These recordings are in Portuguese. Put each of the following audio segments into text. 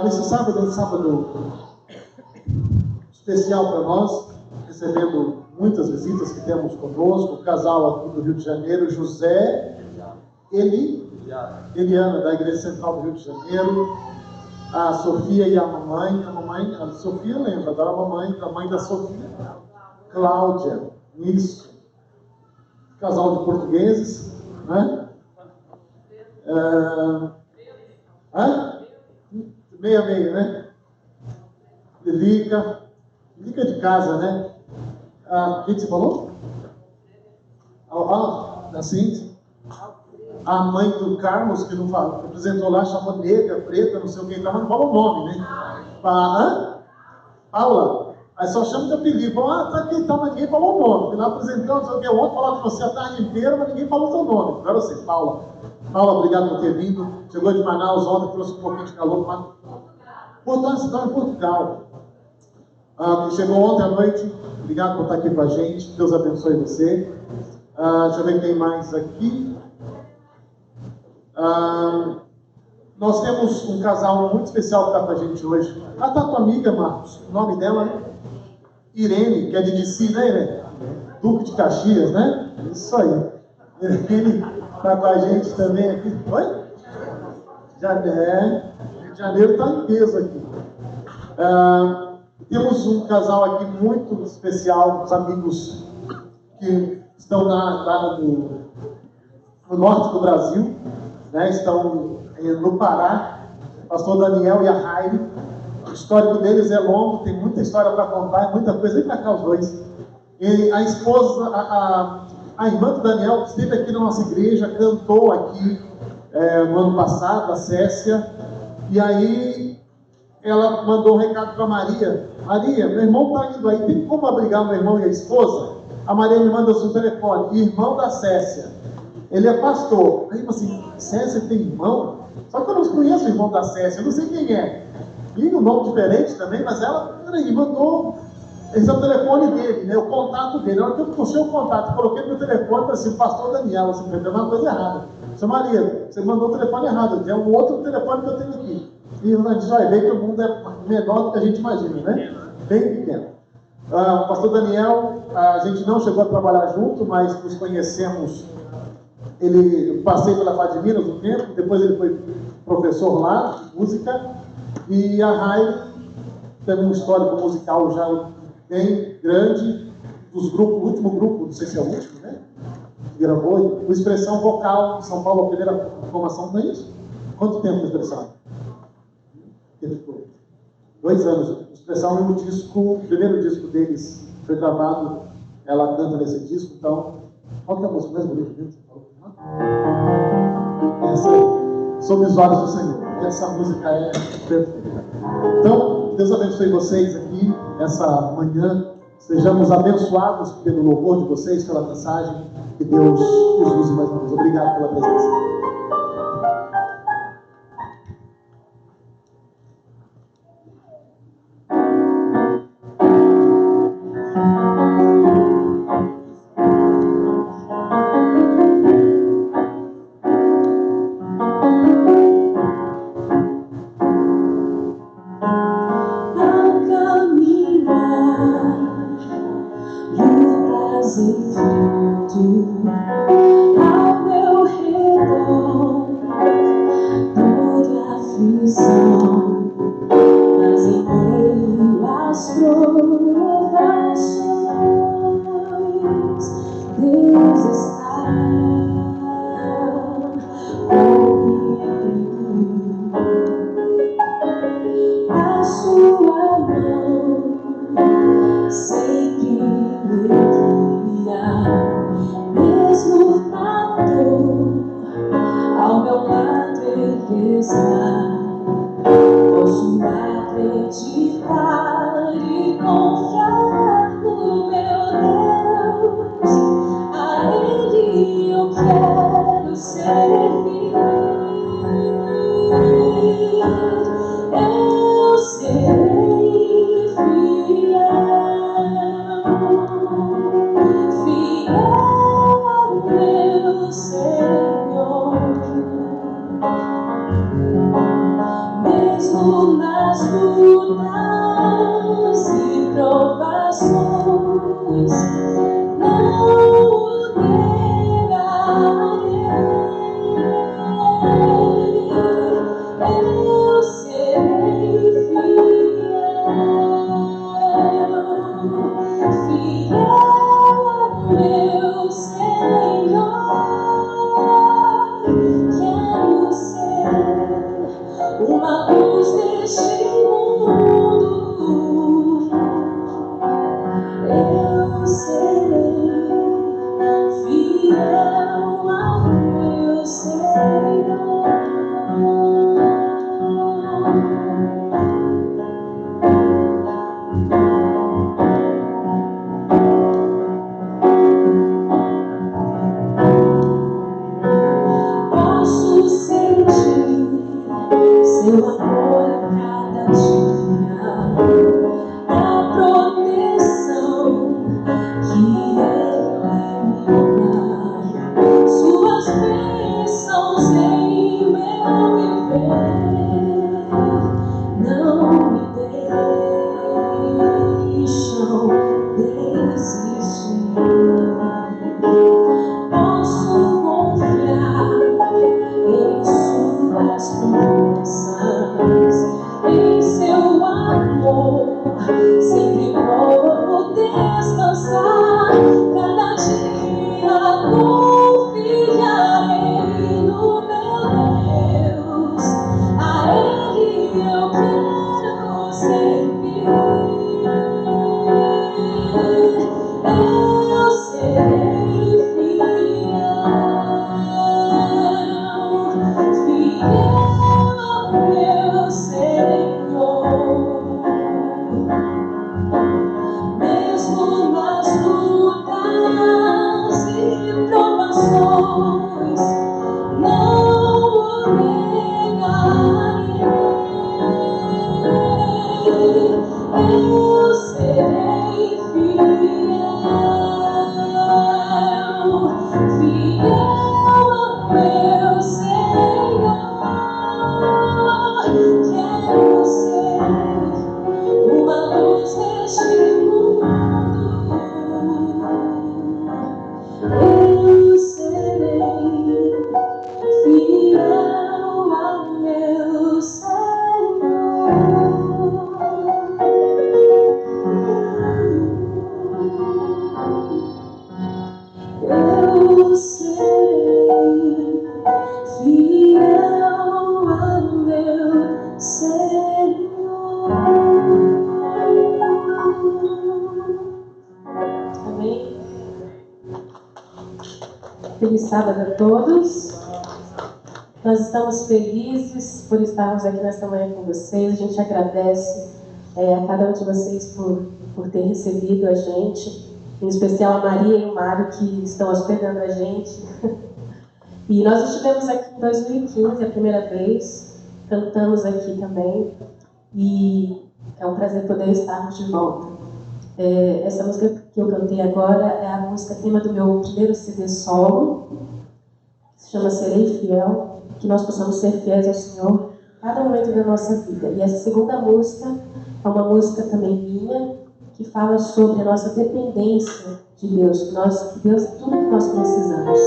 Nesse sábado é um sábado especial para nós, recebendo muitas visitas que temos conosco, o casal aqui do Rio de Janeiro, José, Eliana, da Igreja Central do Rio de Janeiro, a Sofia e a mamãe, a Sofia lembra, da mãe da Sofia, Cláudia, isso, casal de portugueses, né? Meia, né? Lilica de casa, né? O que você falou? Da Cintia. A mãe do Carlos, que não fala, apresentou lá, chamou negra, preta, não sei o que, mas não fala o nome, né? Paula. Aí só chama de apelido. Tá aqui, tá, mas ninguém falou o nome. Lá apresentou, não sei o que, ontem falava com você a tarde inteira, mas ninguém falou o seu nome. Agora você, Paula. Paula, obrigado por ter vindo. Chegou de Manaus ontem, trouxe um pouquinho de calor, mas portanto, está em Portugal. Chegou ontem à noite, obrigado por estar aqui com a gente. Deus abençoe você. Deixa eu ver quem mais aqui. Nós temos um casal muito especial que está com a gente hoje. Está tua amiga, Marcos. O nome dela é Irene, que é de DC, né, Irene? Duque de Caxias, né? Isso aí. Irene está com a gente também aqui. Oi? Rio de Janeiro está em peso aqui. Temos um casal aqui muito especial, os amigos que estão lá no norte do Brasil, né? Estão no Pará, o pastor Daniel e a Raile. O histórico deles é longo, tem muita história para contar, muita coisa. Vem para cá os dois. E a esposa, a irmã do Daniel, esteve aqui na nossa igreja, cantou aqui no ano passado, a Cécia, e aí ela mandou um recado para Maria. Maria, meu irmão está indo aí, tem como abrigar meu irmão e a esposa? A Maria me manda o seu telefone, irmão da Cécia. Ele é pastor. Aí eu assim, Cécia tem irmão? Só que eu não conheço o irmão da Cécia, eu não sei quem é. E um nome diferente também, mas ela, peraí, mandou. Esse é o telefone dele, né? O contato dele. Na hora que eu puxei o contato, coloquei no meu telefone, falei assim, pastor Daniel, você entendeu uma coisa errada. Seu Maria, você mandou o telefone errado, é um outro telefone que eu tenho aqui. E a gente vai ver que o mundo é menor do que a gente imagina, né? Bem pequeno. O pastor Daniel, a gente não chegou a trabalhar junto, mas nos conhecemos. Eu passei pela FAD de Minas um tempo, depois ele foi professor lá, de música, e a Raile teve um histórico musical já bem grande, dos grupos, o último grupo, não sei se é o último, né? Que gravou, o Expressão Vocal de São Paulo, a primeira formação, não é isso? Quanto tempo de Expressão? 2 anos. Expressão, o primeiro disco deles foi gravado, ela canta nesse disco, então, qual que é a música mesmo? Você falou? Essa aí, Sob os Olhos do Senhor. Essa música é perfeita. Então, Deus abençoe vocês aqui, essa manhã, sejamos abençoados pelo louvor de vocês, pela mensagem, que Deus os use mais uma vez. Obrigado pela presença. Ao meu redor, toda aflição, mas em meio às provações, Deus está comigo. A sua mão sempre me guia. Mesmo na dor, ao meu lado Ele está. Posso acreditar e confiar. Mesmo nas lutas e provações, não o negarei. Eu serei fiel ao meu Senhor. Quero ser uma luz neste mundo. Eu serei fiel ao meu Senhor. Posso sentir seu amor a cada dia, a proteção que Ele me dá, suas bênçãos em meu viver, não me deixam desistir. Posso confiar em suas promessas, em seu amor, sempre vou descansar. Cada dia confiarei no meu Deus, a Ele eu quero servir. Eu serei fiel ao meu Senhor. Mesmo nas lutas e provações, não o negarei. Eu serei fiel ao meu Senhor. Quero ser uma luz neste mundo. Eu serei fiel ao meu Senhor. Eu serei fiel ao meu Senhor. Amém? Feliz sábado a todos. Nós estamos felizes por estarmos aqui nesta manhã com vocês. A gente agradece a cada um de vocês por ter recebido a gente, em especial a Maria e o Mário, que estão hospedando a gente. E nós estivemos aqui em 2015, a primeira vez, cantamos aqui também, e é um prazer poder estarmos de volta. Essa música que eu cantei agora é a música tema do meu primeiro CD solo, que se chama Serei Fiel, que nós possamos ser fiéis ao Senhor a cada momento da nossa vida. E essa segunda música é uma música também minha, que fala sobre a nossa dependência de Deus, que Deus é tudo que nós precisamos.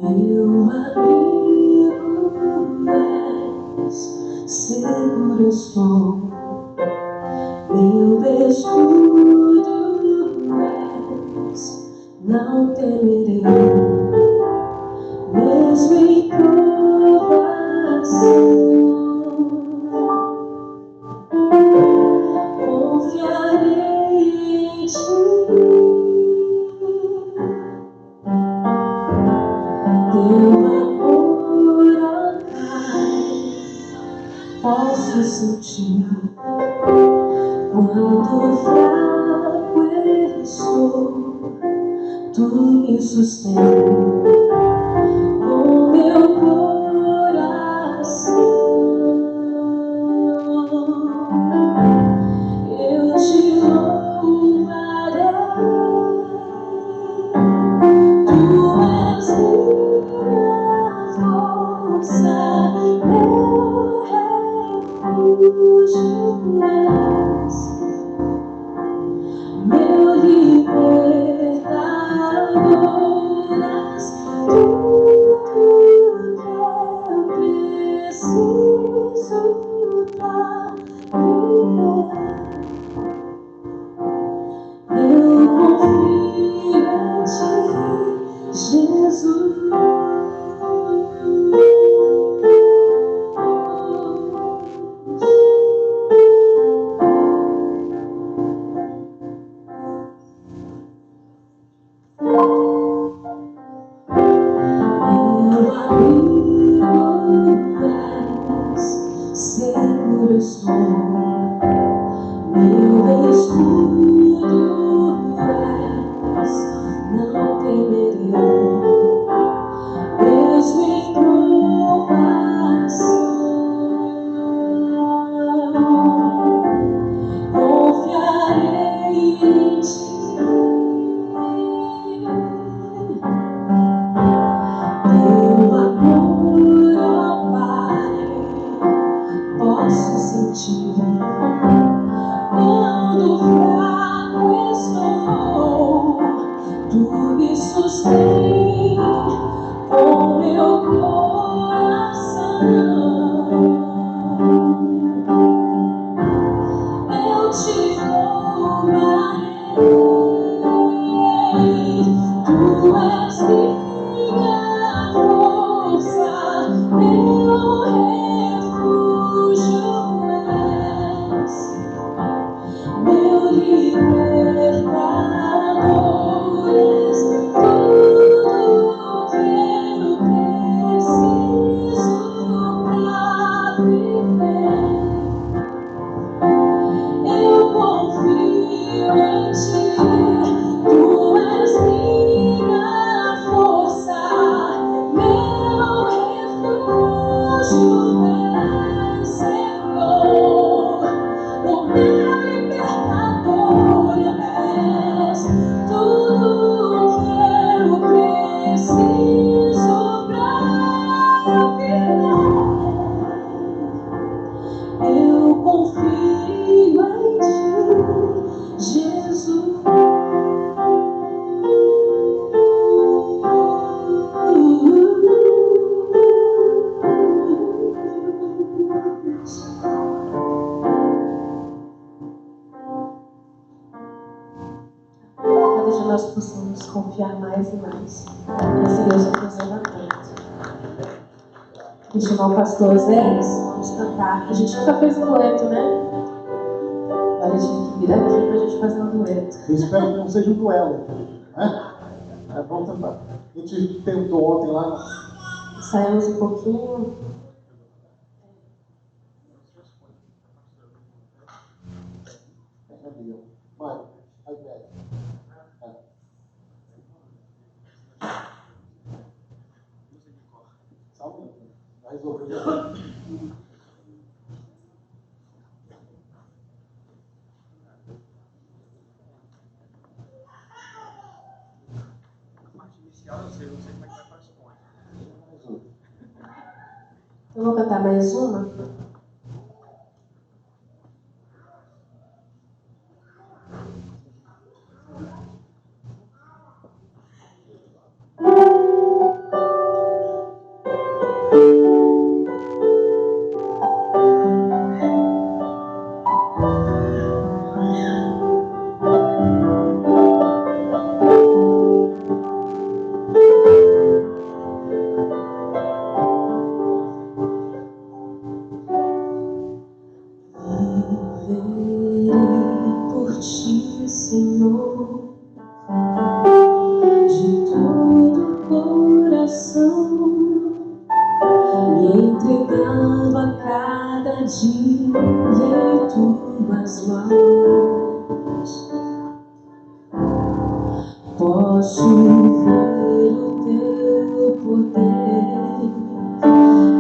Meu amigo és, seguro estou, meu escudo és, não temerei, mesmo em provação, confiarei em ti. Teu amor, ó Pai, posso sentir quando fraco estou, tu me sustenta com meu coração. meu libertador, és tudo que eu preciso pra viver. Eu confio em Ti, Jesus. Meu abrigo és, seguro estou, meu escudo és, não temerei, mesmo em provação, confiarei em Ti. Teu amor, ó Pai, posso sentir quando fraco estou. Tu me sustém com meu coração. Eu te louvarei. Tu és minha força, meu refúgio és, meu libertador, és tudo que eu preciso pra viver. Eu confio em Ti, Tu és minha força, meu refúgio és, Senhor, o meu libertador és, tudo que eu preciso pra viver. Eu confio em Ti, Jesus. Cada dia nós possamos confiar mais e mais nesse Deus que nos ama tanto. Vou chamar o pastor Zé, vamos cantar. A gente nunca fez um dueto, né? Agora a gente vir aqui pra gente fazer um dueto. Eu espero que não seja um duelo, né? Vamos tentar. A gente tentou ontem lá. Saímos um pouquinho. Mário, iPad. Salve, vai resolver. Eu sei como é que vai para as pontes. Eu vou cantar mais uma. Posso ver o teu poder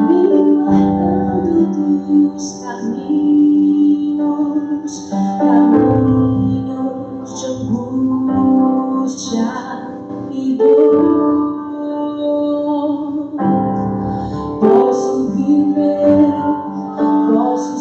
me marcando dos caminhos de angústia e dor. Posso viver, posso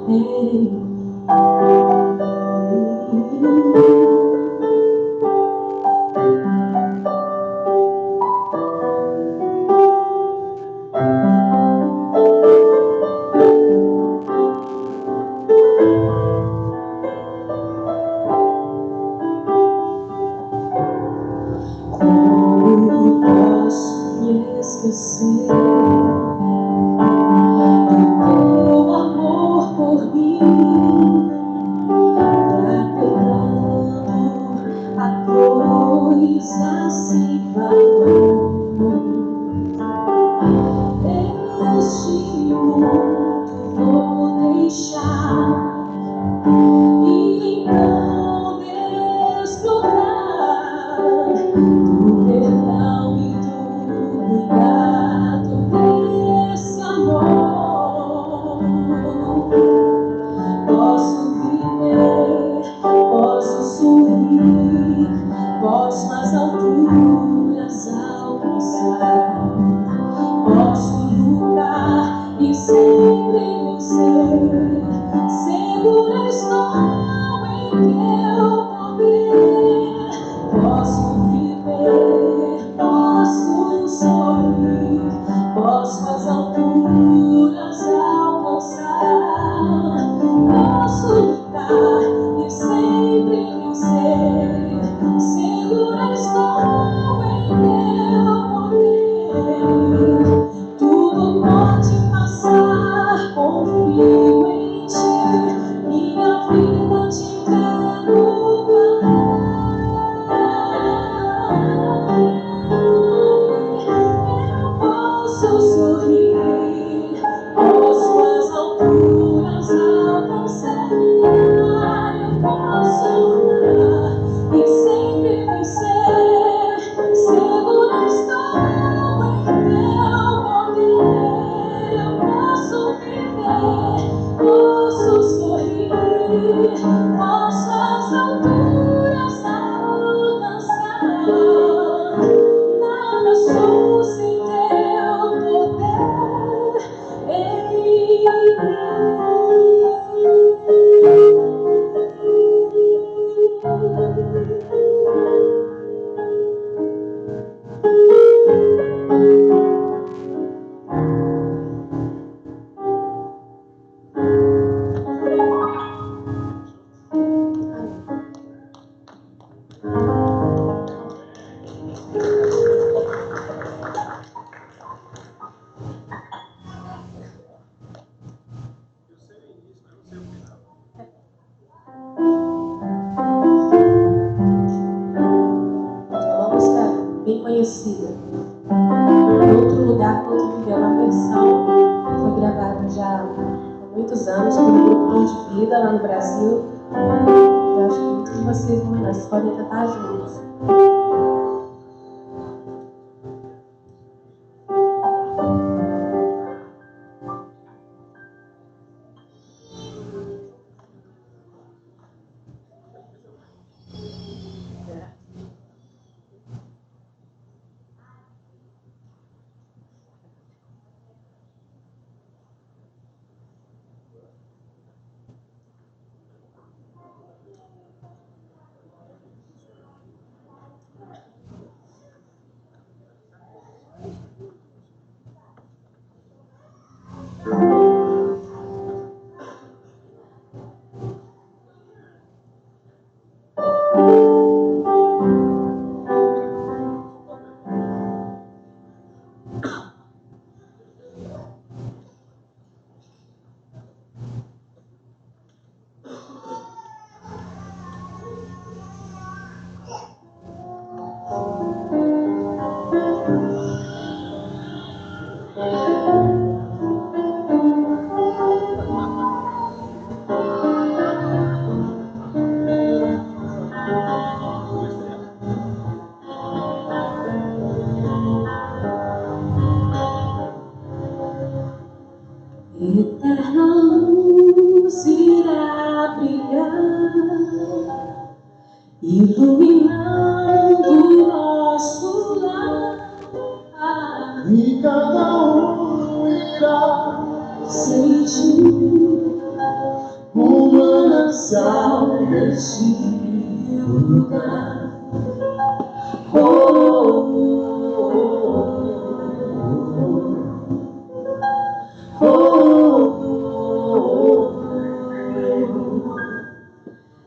Como posso me esquecer do teu amor por mim, apelando a coisa sem valor? Este mundo vou deixar e então desfrutar do perdão e do cuidado desse amor. Posso viver, posso sorrir, posso nas alturas alcançar, posso lutar e sempre vencer. Segura estou em teu poder. Posso viver, posso sorrir, posso as alturas alcançar, posso lutar e sempre vencer. Segura estou em teu poder. Tudo pode passar, confio em ti, minha vida te entrego. Posso sorrir, posso as alturas alcançar, eu posso lutar e sempre vencer. Segura estou em teu poder. Eu posso viver, posso sorrir, posso as alturas alcançar. Nada sou sem teu poder em uma música bem conhecida. Em outro lugar, quando viveu uma versão, foi gravada já há muitos anos pelo grupo Dom de Vida lá no Brasil. Eu acho que muitos de vocês não conhecem, podem cantar juntos. Eterna luz irá brilhar, iluminando nosso lar, E cada um irá sentir manancial deste lugar.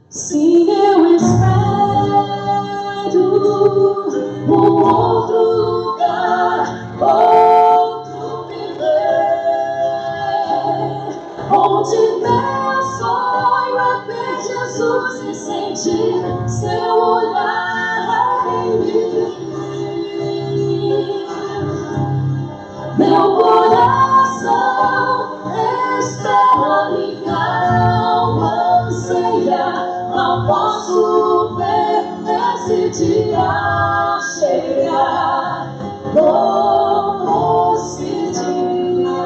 Se eu espero um outro lugar, outro viver, onde meu sonho é ver Jesus e sentir seu olhar em mim. Meu coração espera, minha alma anseia. Não posso ver esse dia chegar. Oh, esse dia,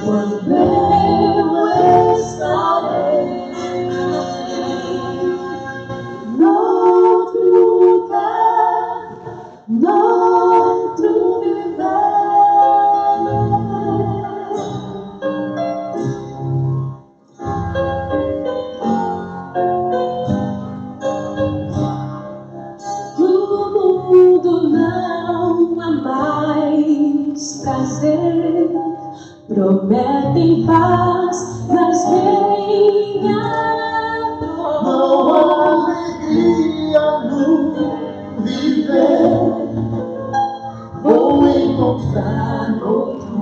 quando eu estarei noutro lugar, noutro viver. Prazer, prometem paz, mas venha não alegria no viver. Vou encontrar outro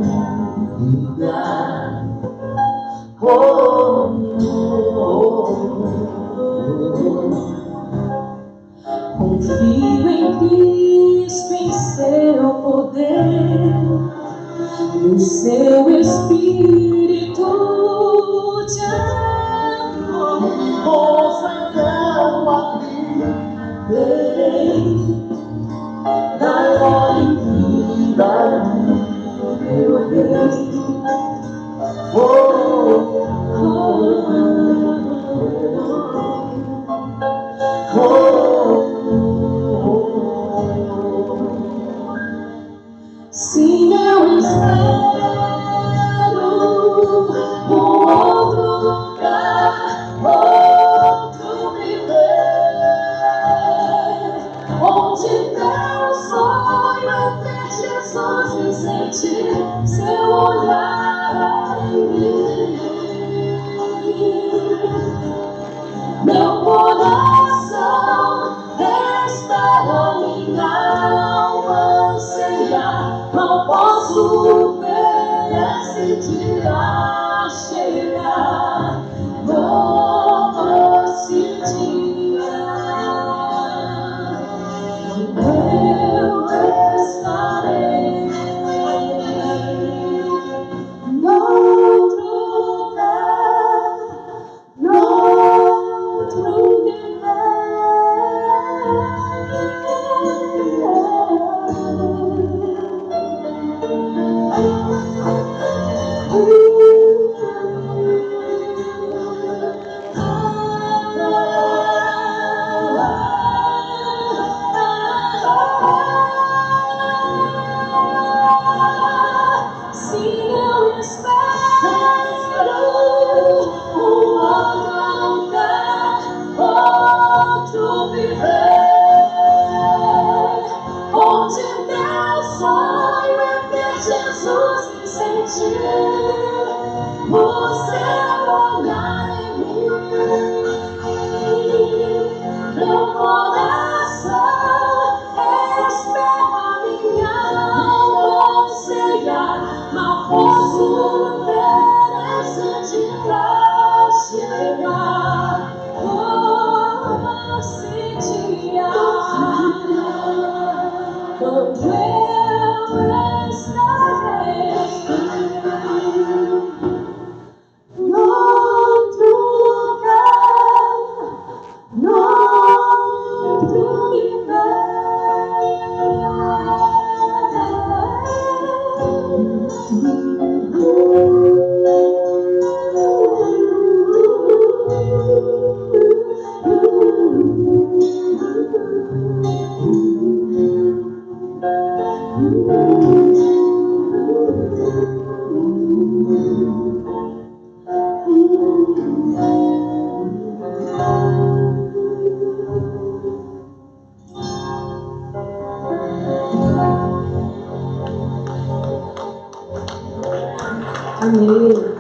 lugar. Confio em Cristo, em seu poder, no seu Espírito de amor. E com quero abrir, verei na glória infinita do meu Rei. Se eu espero um outro lugar, outro viver, onde meu sonho é ver Jesus e sentir seu olhar em mim. Meu coração espera, minha alma anseia. Não posso ver esse dia chegar. Esse dia, eu estarei noutro lugar, noutro se eu espero um outro lugar, outro viver, onde meu sonho é ver Jesus e sentir o seu olhar em mim. Meu coração espera, minha alma anseia. Não posso ver esse dia chegar. Esse dia, quando eu estarei noutro lugar, noutro viver. Amém.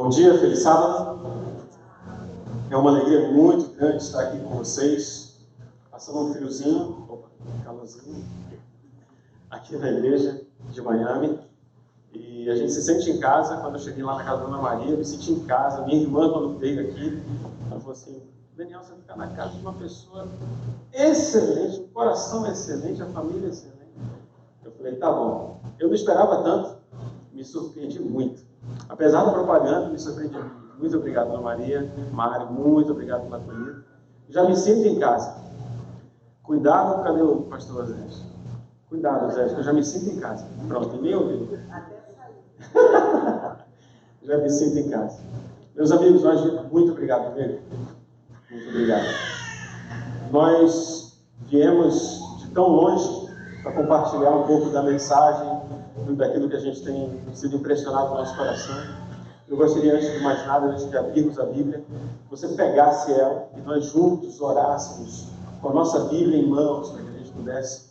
Bom dia, feliz sábado. É uma alegria muito grande estar aqui com vocês, passando um friozinho, calorzinho, aqui na igreja de Miami. E a gente se sente em casa. Quando eu cheguei lá na casa da Dona Maria, eu me senti em casa. Minha irmã, quando veio aqui, ela falou assim: Daniel, você fica na casa de uma pessoa excelente, um coração excelente, a família excelente. Eu falei, tá bom. Eu não esperava tanto, me surpreendi muito. Apesar da propaganda, me surpreendi muito. Muito obrigado, Dona Maria, Mário, muito obrigado pela comida. Já me sinto em casa. Cuidado, cadê o pastor Zé? Cuidado, Zé, que eu já me sinto em casa. Pronto, nem ouviu. Já me sinto em casa. Meus amigos, muito obrigado, amigo. Muito obrigado. Nós viemos de tão longe para compartilhar um pouco da mensagem, daquilo que a gente tem sido impressionado no nosso coração. Eu gostaria, antes de mais nada, antes de abrirmos a Bíblia, que você pegasse ela e nós juntos orássemos com a nossa Bíblia em mãos, para que a gente pudesse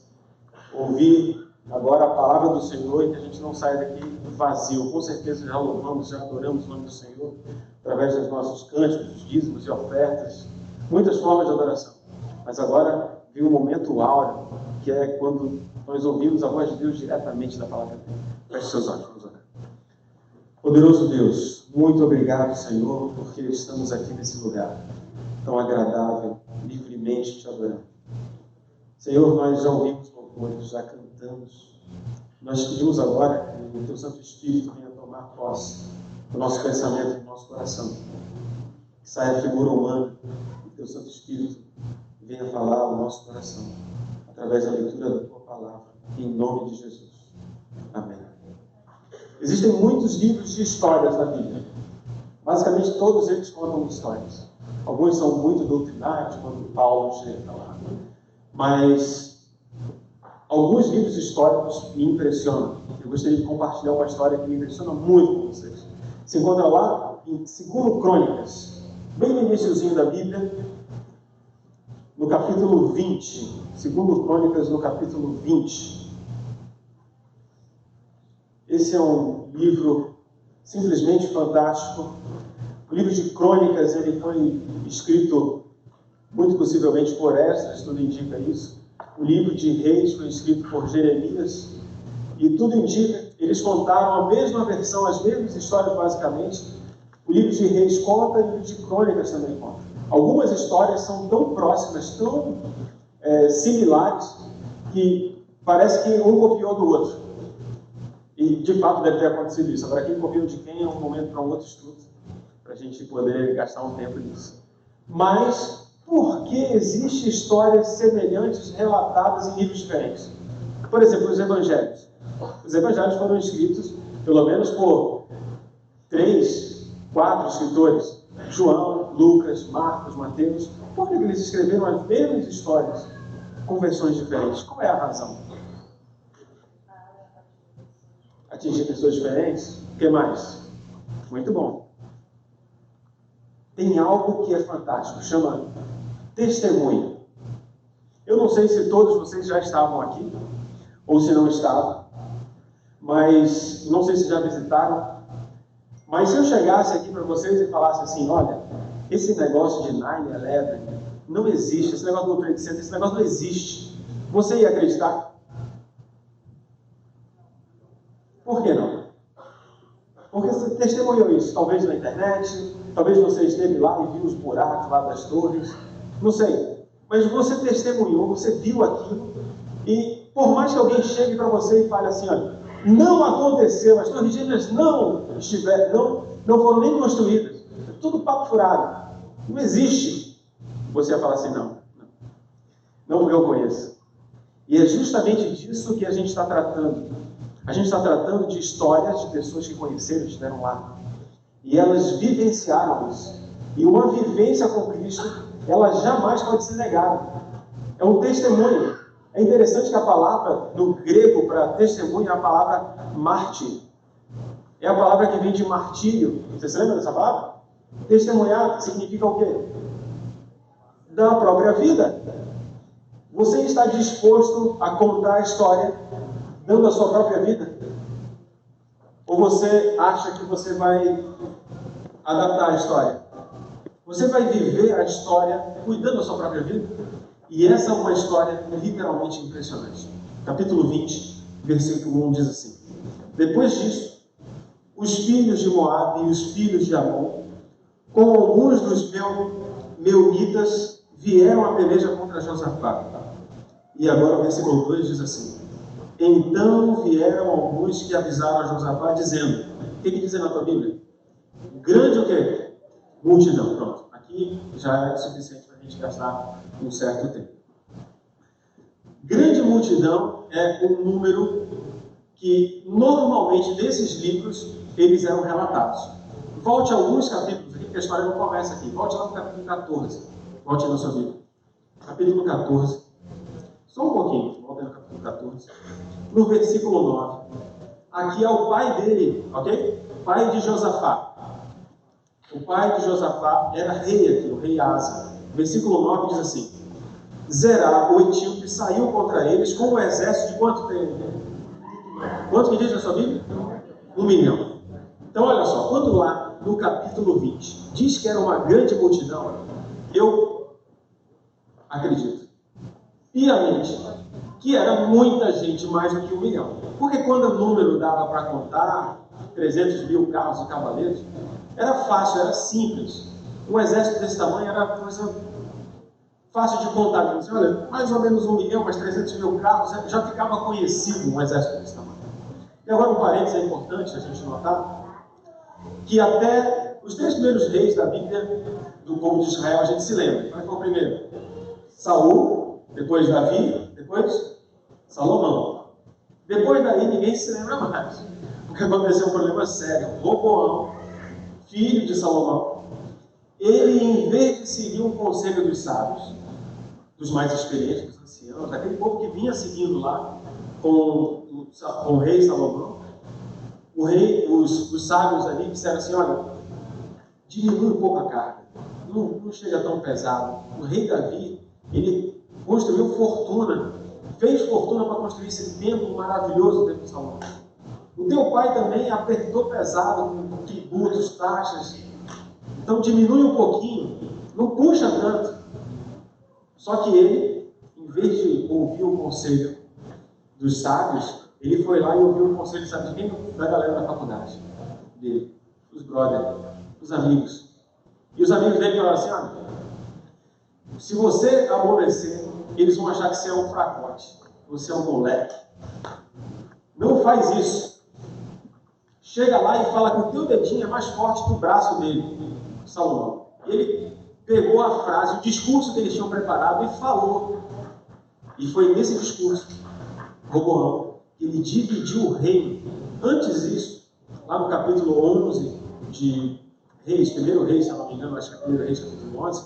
ouvir agora a palavra do Senhor e que a gente não saia daqui vazio. Com certeza já louvamos, já adoramos o nome do Senhor através dos nossos cânticos, dos dízimos e ofertas, muitas formas de adoração. Mas agora vem um momento áureo, que é quando nós ouvimos a voz de Deus diretamente da palavra dele. Feche seus olhos, vamos orar. Poderoso Deus, muito obrigado, Senhor, porque estamos aqui nesse lugar tão agradável, livremente te adorando. Senhor, nós já ouvimos louvores, já cantamos. Nós pedimos agora que o Teu Santo Espírito venha tomar posse do nosso pensamento, do nosso coração. Que saia a figura humana e o Teu Santo Espírito venha falar ao nosso coração através da leitura da Tua palavra, em nome de Jesus. Amém. Existem muitos livros de histórias na Bíblia. Basicamente, todos eles contam histórias. Alguns são muito doutrinários, quando Paulo chega lá. Mas alguns livros históricos me impressionam. Eu gostaria de compartilhar uma história que me impressiona muito com vocês. Se encontra lá em 2 Crônicas, bem no iniciozinho da Bíblia, no capítulo 20. 2 Crônicas, no capítulo 20. Esse é um livro simplesmente fantástico. O livro de Crônicas, ele foi escrito muito possivelmente por Esdras, tudo indica isso. O livro de Reis foi escrito por Jeremias, e tudo indica, eles contaram a mesma versão, as mesmas histórias basicamente. O livro de Reis conta e o livro de Crônicas também conta. Algumas histórias são tão próximas, tão similares, que parece que um copiou do outro. E de fato deve ter acontecido isso. Agora, quem copiou de quem é um momento para um outro estudo, para a gente poder gastar um tempo nisso. Mas por que existem histórias semelhantes relatadas em livros diferentes? Por exemplo, os evangelhos. Os evangelhos foram escritos, pelo menos por 3, 4 escritores. João, Lucas, Marcos, Mateus. Por que eles escreveram as mesmas histórias com versões diferentes? Qual é a razão? Atingir pessoas diferentes? O que mais? Muito bom. Tem algo que é fantástico, chama testemunho. Eu não sei se todos vocês já estavam aqui, ou se não estavam, mas não sei se já visitaram. Mas se eu chegasse aqui para vocês e falasse assim, olha, esse negócio de 9/11 não existe, esse negócio do World Trade Center, esse negócio não existe, você ia acreditar? Por que não? Porque você testemunhou isso, talvez na internet, talvez você esteve lá e viu os buracos lá das torres, não sei. Mas você testemunhou, você viu aquilo, e por mais que alguém chegue para você e fale assim, olha, não aconteceu, as torres gêmeas não foram nem construídas, é tudo papo furado, não existe. Você ia falar assim, não porque eu conheço. E é justamente disso que a gente está tratando. A gente está tratando de histórias de pessoas que conheceram, estiveram lá. E elas vivenciaram isso. E uma vivência com Cristo, ela jamais pode ser negada. É um testemunho. É interessante que a palavra do grego para testemunho é a palavra mártir. É a palavra que vem de martírio. Você se lembra dessa palavra? Testemunhar significa o quê? Da própria vida. Você está disposto a contar a história dando a sua própria vida? Ou você acha que você vai adaptar a história? Você vai viver a história cuidando da sua própria vida? E essa é uma história literalmente impressionante. Capítulo 20, versículo 1 diz assim: Depois disso, os filhos de Moabe e os filhos de Amon, com alguns dos meunitas, vieram à peleja contra Josafá. E agora o versículo 2 diz assim: Então vieram alguns que avisaram a Josafá, dizendo, o que diz na tua Bíblia? Grande o quê? Multidão. Pronto. Aqui já é suficiente para a gente gastar um certo tempo. Grande multidão é um número que, normalmente, desses livros, eles eram relatados. Volte a alguns capítulos aqui, porque a história não começa aqui. Volte lá no capítulo 14. Volte na sua Bíblia. Capítulo 14. Só um pouquinho. Volte no capítulo 14. No versículo 9. Aqui é o pai dele, ok? Pai de Josafá. O pai de Josafá era rei aqui, o rei Asa. Versículo 9 diz assim: Zerá, o etíope, saiu contra eles com um exército de quanto tem? Quanto que diz na sua Bíblia? 1 milhão. Então, olha só, quando lá no capítulo 20 diz que era uma grande multidão, eu acredito piamente que era muita gente, mais do que 1 milhão. Porque quando o número dava para contar 300 mil carros e cavaleiros, era fácil, era simples. Um exército desse tamanho era coisa fácil de contar. Você olha, mais ou menos 1 milhão, mais 300 mil carros, já ficava conhecido um exército desse tamanho. E agora um parênteses é importante a gente notar que até os 3 primeiros reis da Bíblia do povo de Israel a gente se lembra. Qual foi o primeiro? Saul, depois Davi, depois Salomão. Depois daí ninguém se lembra mais. Porque aconteceu um problema sério. Roboão, filho de Salomão, ele, em vez de seguir um conselho dos sábios, dos mais experientes, dos anciãos, daquele povo que vinha seguindo lá com o rei Salomão, os sábios ali disseram assim: olha, diminui um pouco a carga, não chega tão pesado. O rei Davi, ele construiu fortuna, fez fortuna para construir esse templo maravilhoso dentro de Salomão. O teu pai também apertou pesado com tributos, taxas. Então diminui um pouquinho, não puxa tanto. Só que ele, em vez de ouvir o conselho dos sábios, ele foi lá e ouviu o conselho, sabe de quem? Da galera da faculdade dele, os brothers, os amigos. E os amigos dele falaram assim: olha, se você amolecer, eles vão achar que você é um fracote, você é um moleque. Não faz isso. Chega lá e fala que o teu dedinho é mais forte que o braço dele, Salomão. Ele pegou a frase, o discurso que eles tinham preparado e falou. E foi nesse discurso, Roboão, que ele dividiu o reino. Antes disso, lá no capítulo 11 de Reis, primeiro Reis, se não me engano, acho que é primeiro Reis, capítulo 11,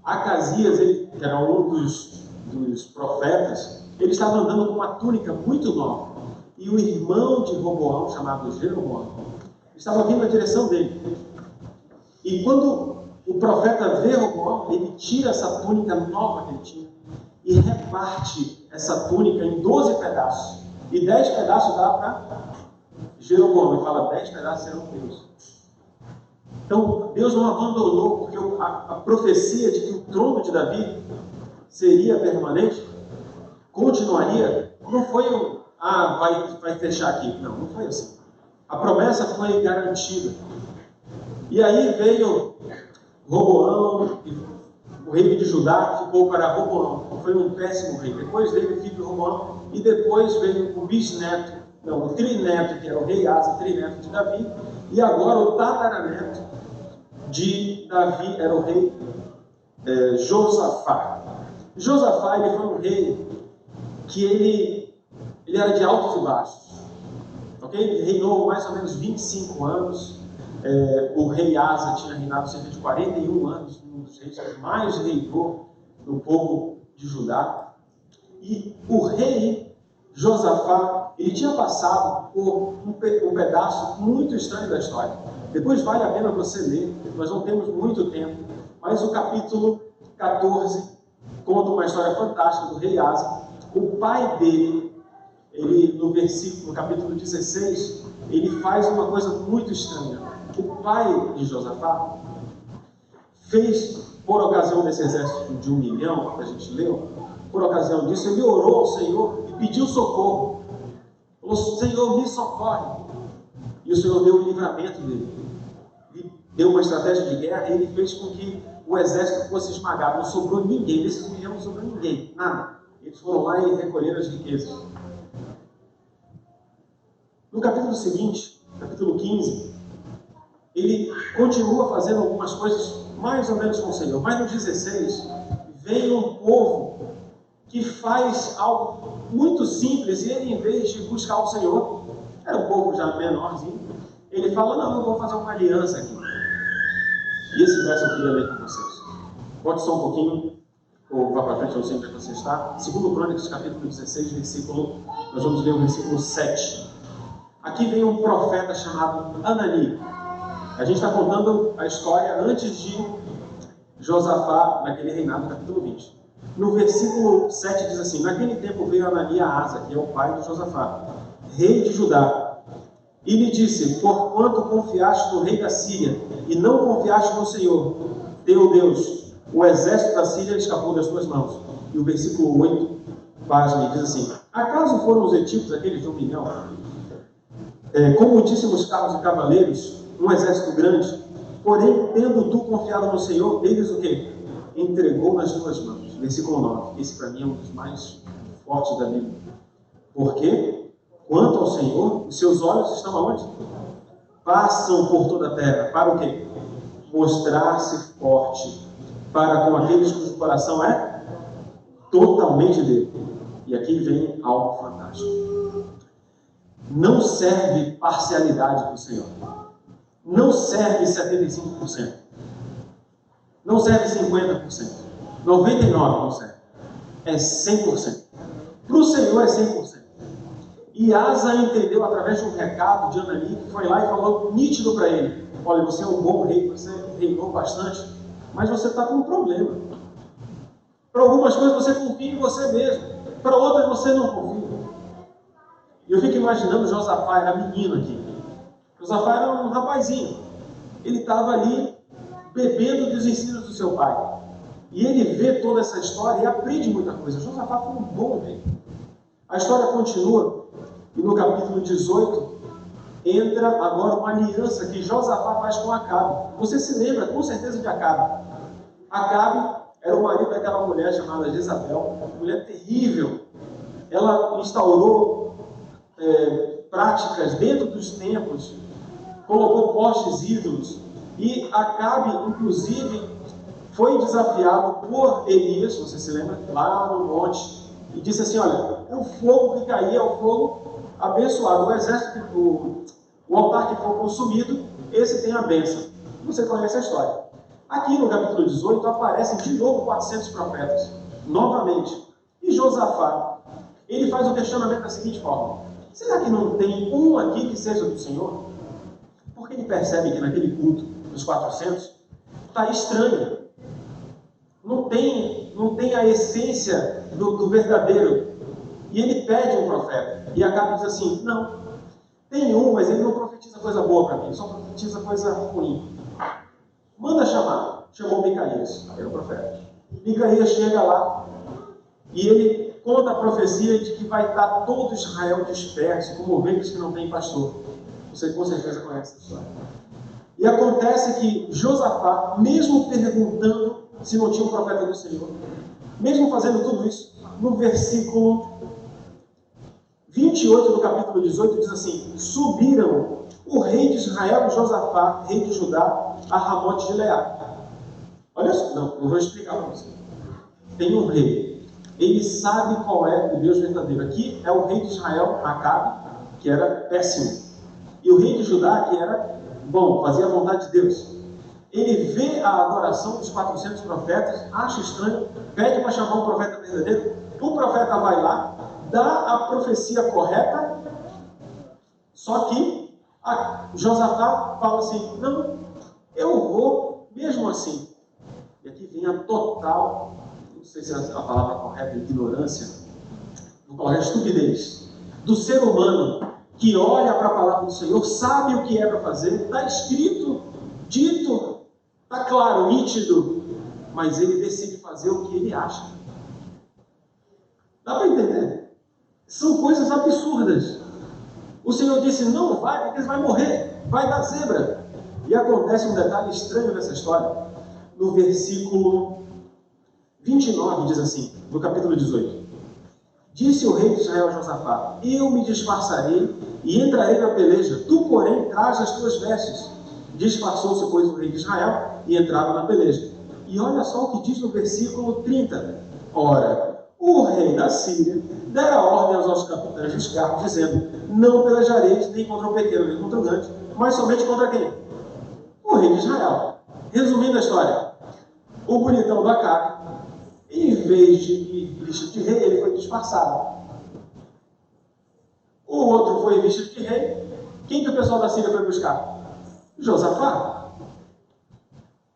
Acasias, ele, que era um dos profetas, ele estava andando com uma túnica muito nova. E o irmão de Roboão, chamado Jeroboão, estava vindo na direção dele. E quando o profeta vê Roboão, ele tira essa túnica nova que ele tinha e reparte essa túnica em 12 pedaços. E 10 pedaços dá para Jeroboão. E fala: 10 pedaços serão teus. Então, Deus não abandonou, porque a profecia de que o trono de Davi seria permanente, continuaria, não foi vai fechar aqui. Não foi assim. A promessa foi garantida. E aí veio Roboão, o rei de Judá, que ficou para Roboão. Foi um péssimo rei. Depois veio o filho de Roboão, e depois veio o bisneto, o trineto, que era o rei Asa, trineto de Davi, e agora o tataraneto de Davi era o rei Josafá. Josafá, ele foi um rei que ele era de altos e baixos. Okay? Ele reinou mais ou menos 25 anos. O rei Asa tinha reinado cerca de 41 anos, um dos reis que mais reinou no povo de Judá. E o rei Josafá, ele tinha passado por um pedaço muito estranho da história. Depois vale a pena você ler, nós não temos muito tempo, mas o capítulo 14 conta uma história fantástica do rei Asa. O pai dele, ele no capítulo 16, ele faz uma coisa muito estranha. O pai de Josafá fez, por ocasião desse exército de 1 milhão, que a gente leu, por ocasião disso, ele orou ao Senhor e pediu socorro. Falou: Senhor, me socorre. E o Senhor deu o livramento dele. Ele deu uma estratégia de guerra e ele fez com que o exército fosse esmagado. Não sobrou ninguém. Desses 1 milhão não sobrou ninguém. Nada. Eles foram lá e recolheram as riquezas. No capítulo seguinte, capítulo 15, ele continua fazendo algumas coisas mais ou menos com o Senhor. Mas no 16, veio um povo que faz algo muito simples e ele, em vez de buscar o Senhor, era um povo já menorzinho, ele fala, não, eu vou fazer uma aliança aqui. E esse verso eu queria ler com vocês. Pode só um pouquinho, ou vá para frente, eu não sei onde você está. 2 Crônicas, capítulo 16, versículo, nós vamos ler o versículo 7. Aqui vem um profeta chamado Anani. A gente está contando a história antes de Josafá, naquele reinado, capítulo 20. No versículo 7 diz assim, naquele tempo veio Anani a Asa, que é o pai de Josafá, rei de Judá, e lhe disse, porquanto confiaste no rei da Síria, e não confiaste no Senhor, teu Deus, o exército da Síria escapou das tuas mãos. E o versículo 8, página, diz assim, acaso foram os etíopes, aqueles de 1 milhão, com muitíssimos carros e cavaleiros, um exército grande, porém, tendo tu confiado no Senhor, eles o quê? Entregou nas tuas mãos. Versículo 9, esse para mim é um dos mais fortes da Bíblia. Porque, quanto ao Senhor, os seus olhos estão aonde? Passam por toda a terra. Para o quê? Mostrar-se forte para com aqueles cujo coração é totalmente dele. E aqui vem algo fantástico. Não serve parcialidade para o Senhor. Não serve 75%. Não serve 50%. 99% não serve. É 100%. Para o Senhor é 100%. E Asa entendeu através de um recado de Anani, que foi lá e falou nítido para ele: olha, você é um bom rei, você reinou bastante, mas você está com um problema. Para algumas coisas você confia em você mesmo, para outras você não confia. E eu fico imaginando Josafá, era menino aqui. Josafá era um rapazinho. Ele estava ali bebendo dos ensinos do seu pai. E ele vê toda essa história e aprende muita coisa. Josafá foi um bom rei. A história continua e no capítulo 18 entra agora uma aliança que Josafá faz com Acabe. Você se lembra com certeza de Acabe. Acabe era o marido daquela mulher chamada Jezabel, uma mulher terrível. Ela instaurou práticas dentro dos templos, colocou postes ídolos, e Acabe, inclusive, foi desafiado por Elias, você se lembra, lá no monte, e disse assim: olha, o fogo que caía é o fogo abençoado, o exército, o altar que for consumido, esse tem a bênção. Você conhece a história. Aqui no capítulo 18 aparecem de novo 400 profetas, novamente. E Josafá, ele faz o questionamento da seguinte forma: será que não tem um aqui que seja do Senhor? Porque ele percebe que naquele culto dos 400 está estranho. Não tem a essência do verdadeiro. E ele pede um profeta. E Acabe diz assim: não, tem um, mas ele não profetiza coisa boa para mim, só profetiza coisa ruim. Manda chamar. Chamou Micaías, era o profeta. Micaías chega lá e ele conta a profecia de que vai estar todo Israel disperso, como ovelhas que não têm pastor. Você com certeza conhece essa história. E acontece que Josafá, mesmo perguntando se não tinha um profeta do Senhor, mesmo fazendo tudo isso, no versículo 28 do capítulo 18 diz assim: subiram o rei de Israel, Josafá, rei de Judá, a Ramote de Leá. Olha só, não, eu vou explicar para você. Tem um rei, ele sabe qual é o Deus verdadeiro. Aqui é o rei de Israel, Acabe, que era péssimo, e o rei de Judá, que era bom, fazia a vontade de Deus. Ele vê a adoração dos 400 profetas, acha estranho, pede para chamar um profeta verdadeiro. O profeta vai lá, dá a profecia correta, só que Josafá fala assim: não, eu vou mesmo assim. E aqui vem a total, não sei se é a palavra correta, ignorância, vou falar estupidez, do ser humano que olha para a palavra do Senhor, sabe o que é para fazer, está escrito, dito, está claro, nítido, mas ele decide fazer o que ele acha. Dá para entender? São coisas absurdas. O Senhor disse: não vai, porque você vai morrer, vai dar zebra. E acontece um detalhe estranho nessa história. No versículo 29 diz assim, no capítulo 18: disse o rei de Israel a Josafá: eu me disfarçarei e entrarei na peleja, tu, porém, traz as tuas vestes. Disfarçou-se, pois, o rei de Israel e entrava na peleja. E olha só o que diz no versículo 30. Ora, o rei da Síria dera ordens aos capitães dos carros, dizendo: não pelejareis nem contra o pequeno, nem contra o grande, mas somente contra quem? O rei de Israel. Resumindo a história, o bonitão do Acabe, em vez de ir vestido de rei, ele foi disfarçado. O outro foi vestido de rei. Quem que o pessoal da Síria foi buscar? Josafá.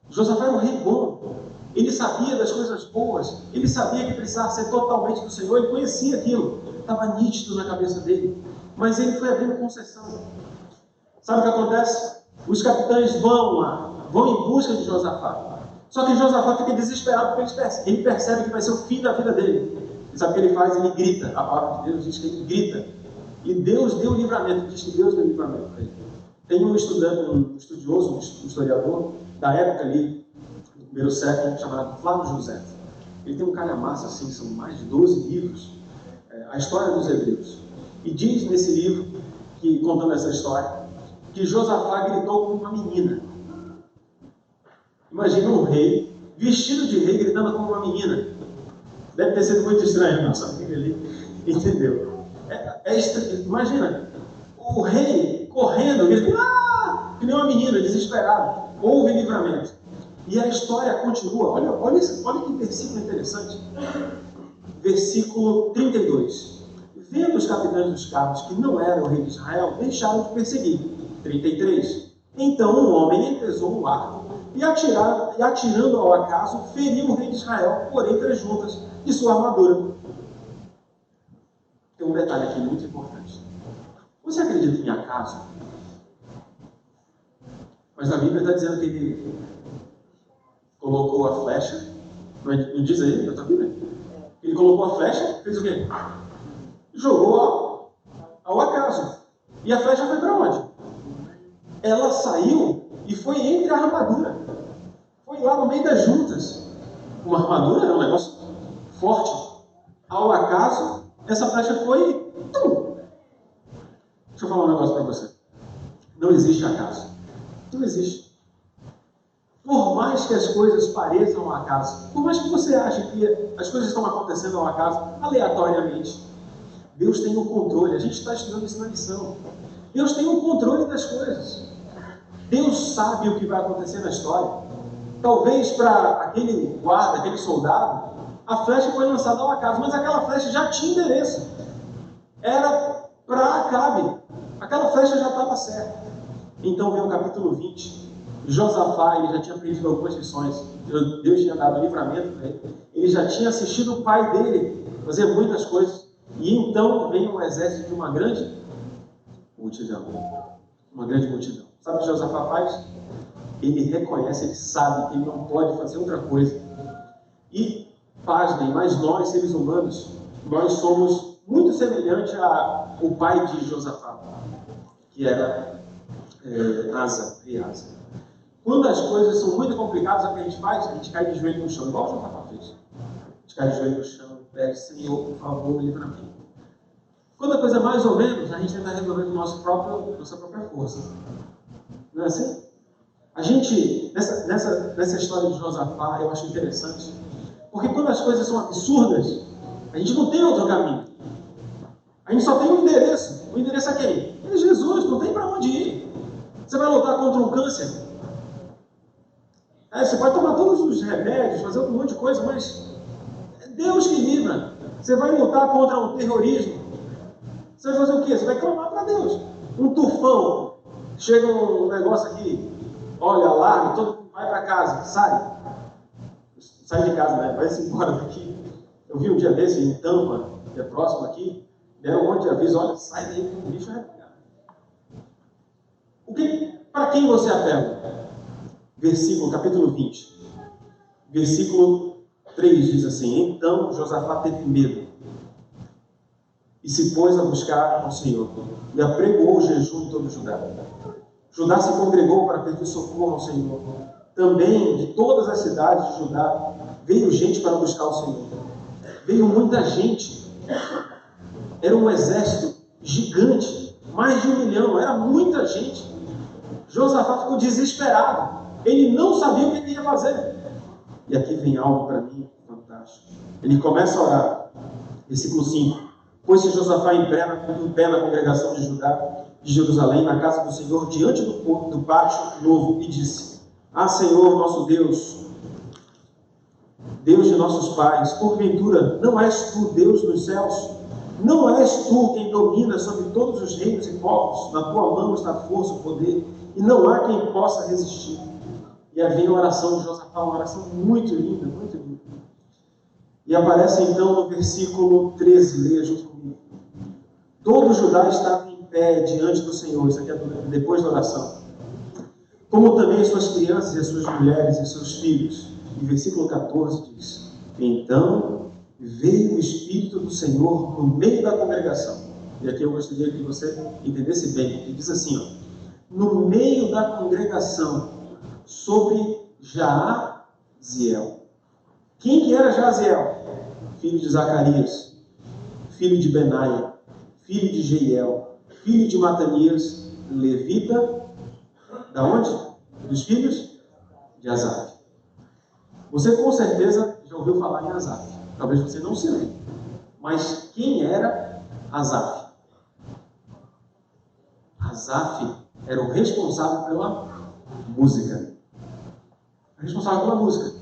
Josafá era um rei bom. Ele sabia das coisas boas. Ele sabia que precisava ser totalmente do Senhor. Ele conhecia aquilo. Estava nítido na cabeça dele. Mas ele foi abrindo concessão. Sabe o que acontece? Os capitães vão lá, vão em busca de Josafá. Só que Josafá fica desesperado porque ele percebe que vai ser o fim da vida dele. E sabe o que ele faz? Ele grita. A palavra de Deus diz que ele grita. E Deus deu livramento. Diz que Deus deu livramento para ele. Tem um estudante, um estudioso, um historiador da época ali, do primeiro século, chamado Flávio José. Ele tem um calhamaço assim, são mais de 12 livros, a história dos hebreus. E diz nesse livro, contando essa história, que Josafá gritou como uma menina. Imagina um rei, vestido de rei, gritando como uma menina. Deve ter sido muito estranho, nossa amiga ali, entendeu? Imagina, o rei correndo, gritando, que nem uma menina, desesperado. Houve livramento. E a história continua. Olha que versículo interessante. Versículo 32. Vendo os capitães dos carros que não eram o rei de Israel, deixaram de perseguir. 33. Então um homem empesou um arco e atirando ao acaso, feriu o rei de Israel por entre as juntas de sua armadura. Tem um detalhe aqui muito importante. Você acredita em acaso? Mas a Bíblia está dizendo que ele colocou a flecha. Não diz aí na tua Bíblia? Ele colocou a flecha, fez o quê? Jogou ao acaso. E a flecha foi para onde? Ela saiu e foi entre a armadura. Foi lá no meio das juntas. Uma armadura é um negócio forte. Ao acaso, essa flecha foi... Deixa eu falar um negócio para você. Não existe acaso. Não existe. Por mais que as coisas pareçam ao acaso, por mais que você ache que as coisas estão acontecendo ao acaso, aleatoriamente, Deus tem o controle. A gente está estudando isso na lição. Deus tem o controle das coisas. Deus sabe o que vai acontecer na história. Talvez para aquele guarda, aquele soldado, a flecha foi lançada ao acaso, mas aquela flecha já tinha endereço. Era para Acabe. Aquela flecha já estava certa. Então vem o capítulo 20. Josafá, ele já tinha aprendido algumas lições. Deus tinha dado livramento para ele. Ele já tinha assistido o pai dele fazer muitas coisas. E então vem um exército de uma grande multidão. Uma grande multidão. Sabe o que Josafá faz? Ele reconhece, ele sabe que ele não pode fazer outra coisa. E, pasmem, mas nós, seres humanos, nós somos muito semelhantes ao pai de Josafá, que era Asa, rei Asa. Quando as coisas são muito complicadas, o que a gente faz? A gente cai de joelho no chão, igual o Josafá fez. A gente cai de joelho no chão, pede, Senhor, por favor, livra-me. Quando a coisa é mais ou menos, a gente tenta resolver com nossa própria força. Não é assim? A gente, nessa história de Josafá, eu acho interessante, porque quando as coisas são absurdas, a gente não tem outro caminho. A gente só tem um endereço. O endereço é quem? É Jesus, não tem para onde ir. Você vai lutar contra um câncer? Você pode tomar todos os remédios, fazer um monte de coisa, mas é Deus que livra. Você vai lutar contra um terrorismo. Você vai fazer o quê? Você vai clamar para Deus. Um tufão. Chega um negócio aqui, olha, alarme, todo mundo vai para casa, sai de casa, né? Vai-se embora daqui. Eu vi um dia desse em Tampa, que é próximo aqui, deram um monte de aviso, olha, sai daí que o bicho vai pegar. Para quem você apela? Versículo, capítulo 20. Versículo 3 diz assim: então Josafá teve medo e se pôs a buscar ao Senhor e apregou o jejum em todo o Judá. Judá se congregou para pedir socorro ao Senhor. Também de todas as cidades de Judá veio gente para buscar o Senhor. Veio muita gente. Era um exército gigante, mais de 1 milhão, era muita gente. Josafá ficou desesperado. Ele não sabia o que ele ia fazer. E aqui vem algo para mim fantástico. Ele começa a orar. Versículo 5. Pôs-se Josafá em pé na congregação de Judá, de Jerusalém, na casa do Senhor, diante do pátio novo, e disse: Ah, Senhor, nosso Deus, Deus de nossos pais, porventura, não és tu Deus nos céus? Não és tu quem domina sobre todos os reinos e povos? Na tua mão está a força, o poder, e não há quem possa resistir. E aí vem a oração de Josafá, uma oração muito linda, muito linda. E aparece então no versículo 13, leia junto comigo. Todo Judá estava em pé diante do Senhor, isso aqui é depois da oração. Como também as suas crianças e as suas mulheres e seus filhos. E versículo 14 diz: Então veio o Espírito do Senhor no meio da congregação. E aqui eu gostaria que você entendesse bem. Ele diz assim, ó, no meio da congregação, sobre Jaaziel. Quem que era Jaaziel? Filho de Zacarias, filho de Benaia, filho de Jeiel, filho de Matanias, levita, da onde? Dos filhos de Asaf. Você com certeza já ouviu falar em Asaf. Talvez você não se lembre. Mas quem era Asaf? Asaf era o responsável pela música. Responsável pela música.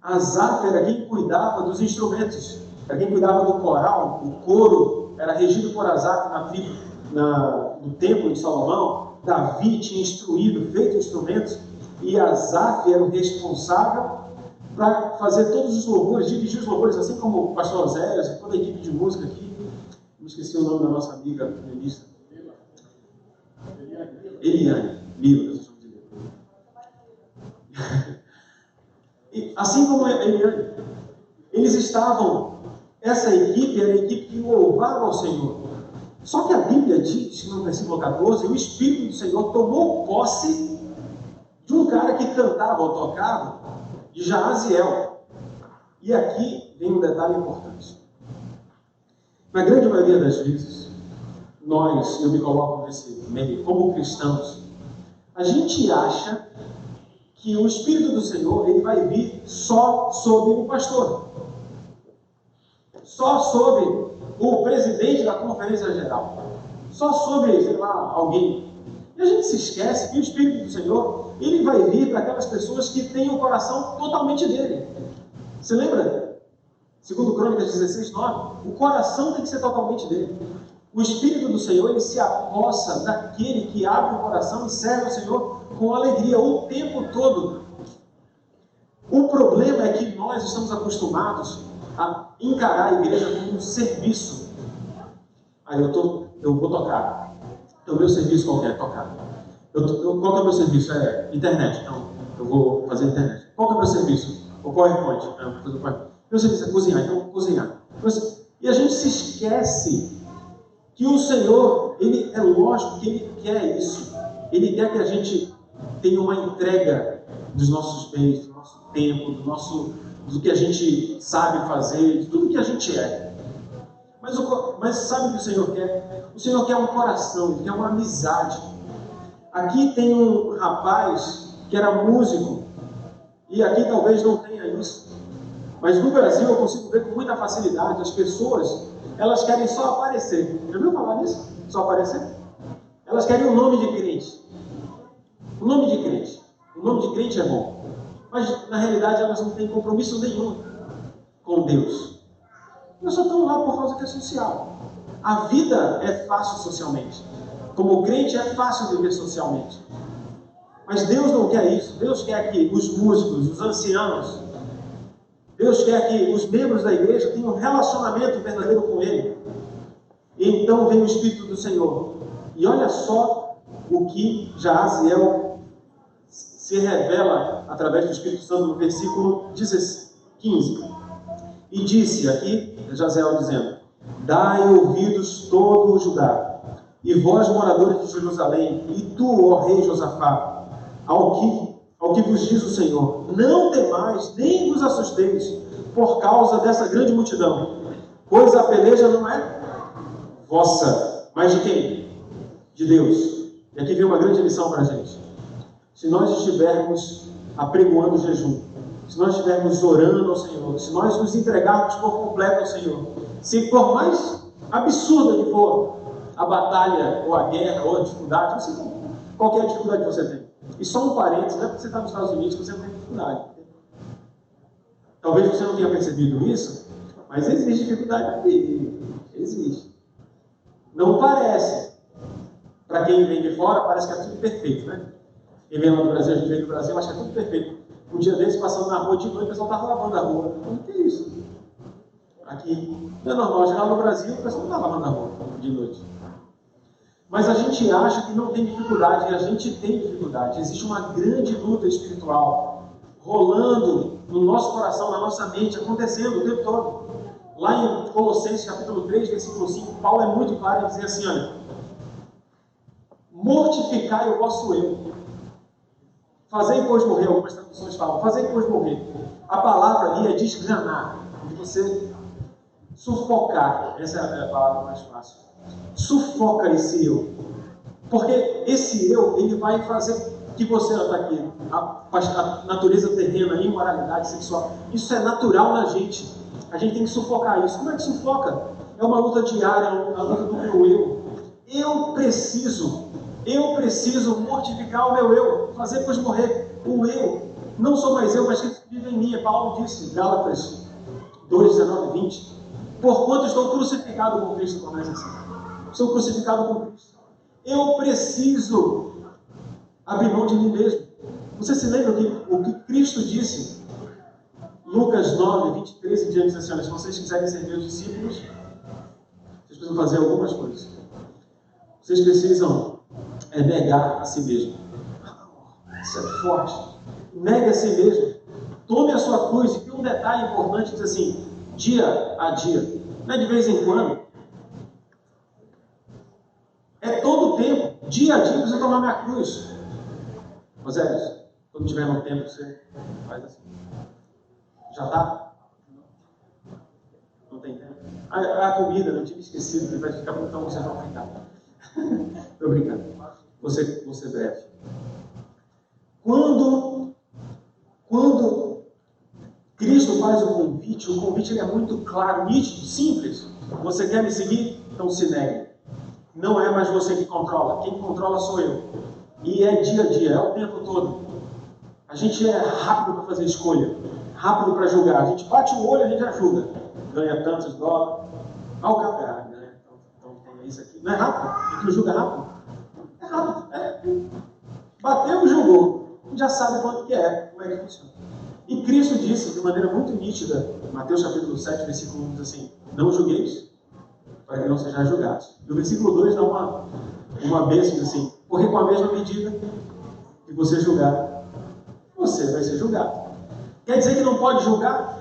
Asaf era quem cuidava dos instrumentos, era quem cuidava do coral, o coro era regido por Asaf no templo de Salomão. Davi tinha instruído, feito instrumentos, e Asaf era o responsável para fazer todos os louvores, dirigir os louvores, assim como o pastor Oséias e toda a equipe de música aqui. Me esqueci o nome da nossa amiga ministra. Eliane. Lila. E assim como Eliane, eles estavam, essa equipe era a equipe que louvava ao Senhor. Só que a Bíblia diz, no versículo 14, o Espírito do Senhor tomou posse de um cara que cantava ou tocava, de Jaaziel. E aqui vem um detalhe importante. Na grande maioria das vezes, nós, eu me coloco nesse meio, como cristãos, a gente acha que o Espírito do Senhor ele vai vir só sobre o pastor, só sobre o presidente da conferência geral, só sobre, sei lá, alguém. E a gente se esquece que o Espírito do Senhor ele vai vir para aquelas pessoas que têm o coração totalmente dele. Você lembra? Segundo Crônicas 16:9, o coração tem que ser totalmente dele. O Espírito do Senhor ele se apossa daquele que abre o coração e serve ao Senhor com alegria o tempo todo. O problema é que nós estamos acostumados a encarar a igreja como um serviço. Aí eu vou tocar. Então o meu serviço qual é? Tocar. Qual que é o meu serviço? É internet. Então eu vou fazer internet. Qual que é o meu serviço? O PowerPoint. Meu serviço é cozinhar. Então eu vou cozinhar. E a gente se esquece que o Senhor, ele é lógico que ele quer isso. Ele quer que a gente tenha uma entrega dos nossos bens, do nosso tempo, do que a gente sabe fazer, de tudo que a gente é. Mas sabe o que o Senhor quer? O Senhor quer um coração, Ele quer uma amizade. Aqui tem um rapaz que era músico, e aqui talvez não tenha isso, mas no Brasil eu consigo ver com muita facilidade, as pessoas, elas querem só aparecer. Já ouviu falar nisso? Só aparecer? Elas querem o nome de crente. O nome de crente. O nome de crente é bom. Mas, na realidade, elas não têm compromisso nenhum com Deus. Elas só estão lá por causa que é social. A vida é fácil socialmente. Como crente é fácil viver socialmente. Mas Deus não quer isso. Deus quer que os músicos, os anciãos, Deus quer que os membros da igreja tenham um relacionamento verdadeiro com Ele. E então vem o Espírito do Senhor. E olha só o que Jaaziel se revela através do Espírito Santo no versículo 15. E disse aqui, Jaaziel dizendo: Dai ouvidos todo o Judá, e vós moradores de Jerusalém, e tu, ó rei Josafá, ao que vos diz o Senhor: não temais, nem vos assusteis, por causa dessa grande multidão, pois a peleja não é vossa, mas de quem? De Deus. E aqui vem uma grande lição para a gente. Se nós estivermos apregoando jejum, se nós estivermos orando ao Senhor, se nós nos entregarmos por completo ao Senhor, se por mais absurda que for a batalha, ou a guerra, ou a dificuldade, não sei qualquer dificuldade que você tem. E só um parênteses, não é porque você está nos Estados Unidos que você não tem dificuldade. Talvez você não tenha percebido isso, mas existe dificuldade aqui. Existe. Não parece. Para quem vem de fora, parece que é tudo perfeito, né? Quem vem lá do Brasil, a gente vem do Brasil, acha que é tudo perfeito. Um dia desses, passando na rua de noite, o pessoal estava lavando a rua. O que é isso? Aqui não é normal. Chegar no Brasil, o pessoal não está lavando a rua de noite. Mas a gente acha que não tem dificuldade, e a gente tem dificuldade. Existe uma grande luta espiritual rolando no nosso coração, na nossa mente, acontecendo o tempo todo. Lá em Colossenses, capítulo 3, versículo 5, Paulo é muito claro em dizer assim, olha, mortificai o vosso eu. Fazei, pois, morrer. Algumas traduções falam, fazei, pois, morrer. A palavra ali é desgranar, de você sufocar. Essa é a palavra mais fácil. Sufoca esse eu. Porque esse eu, ele vai fazer que você está aqui. A natureza terrena, a imoralidade sexual, isso é natural na gente. A gente tem que sufocar isso. Como é que sufoca? É uma luta diária, é uma luta do meu eu. Eu preciso mortificar o meu eu, fazer pois morrer o eu. Não sou mais eu, mas Cristo vive em mim. Paulo disse, Gálatas 2, 19 e 20. Porquanto estou crucificado com Cristo, começa assim. Sou crucificado com Cristo. Eu preciso abrir mão de mim mesmo. Você se lembra o que Cristo disse? Lucas 9, 23 e diante diz assim, olha, se vocês quiserem ser meus discípulos, vocês precisam fazer algumas coisas. Vocês precisam negar a si mesmo. Isso é forte. Negue a si mesmo. Tome a sua cruz. E tem um detalhe importante, diz assim, dia a dia. Não é de vez em quando. É todo o tempo. Dia a dia eu preciso tomar minha cruz. José, quando tiver no tempo, você faz assim. Já está? Não tem tempo? A comida, não tinha esquecido, que vai ficar muito, então vocês vão ficar. Estou brincando. Você breve. Quando Cristo faz o convite ele é muito claro, nítido, simples. Você quer me seguir? Então se negue. Não é mais você que controla. Quem controla sou eu. E é dia a dia, é o tempo todo. A gente é rápido para fazer escolha. Rápido para julgar. A gente bate o olho e a gente já julga. Ganha tantos dólares. Ah, o café, né? Então tem isso aqui. Não é rápido? A gente julga rápido. É rápido. Bateu e julgou. A gente já sabe quanto que é, como é que funciona. E Cristo disse de maneira muito nítida, Mateus capítulo 7, versículo 1, diz assim, não julgueis, para que não sejais julgados. E o versículo 2 dá uma bênção, diz assim, porque com a mesma medida que você julgar, você vai ser julgado. Quer dizer que não pode julgar?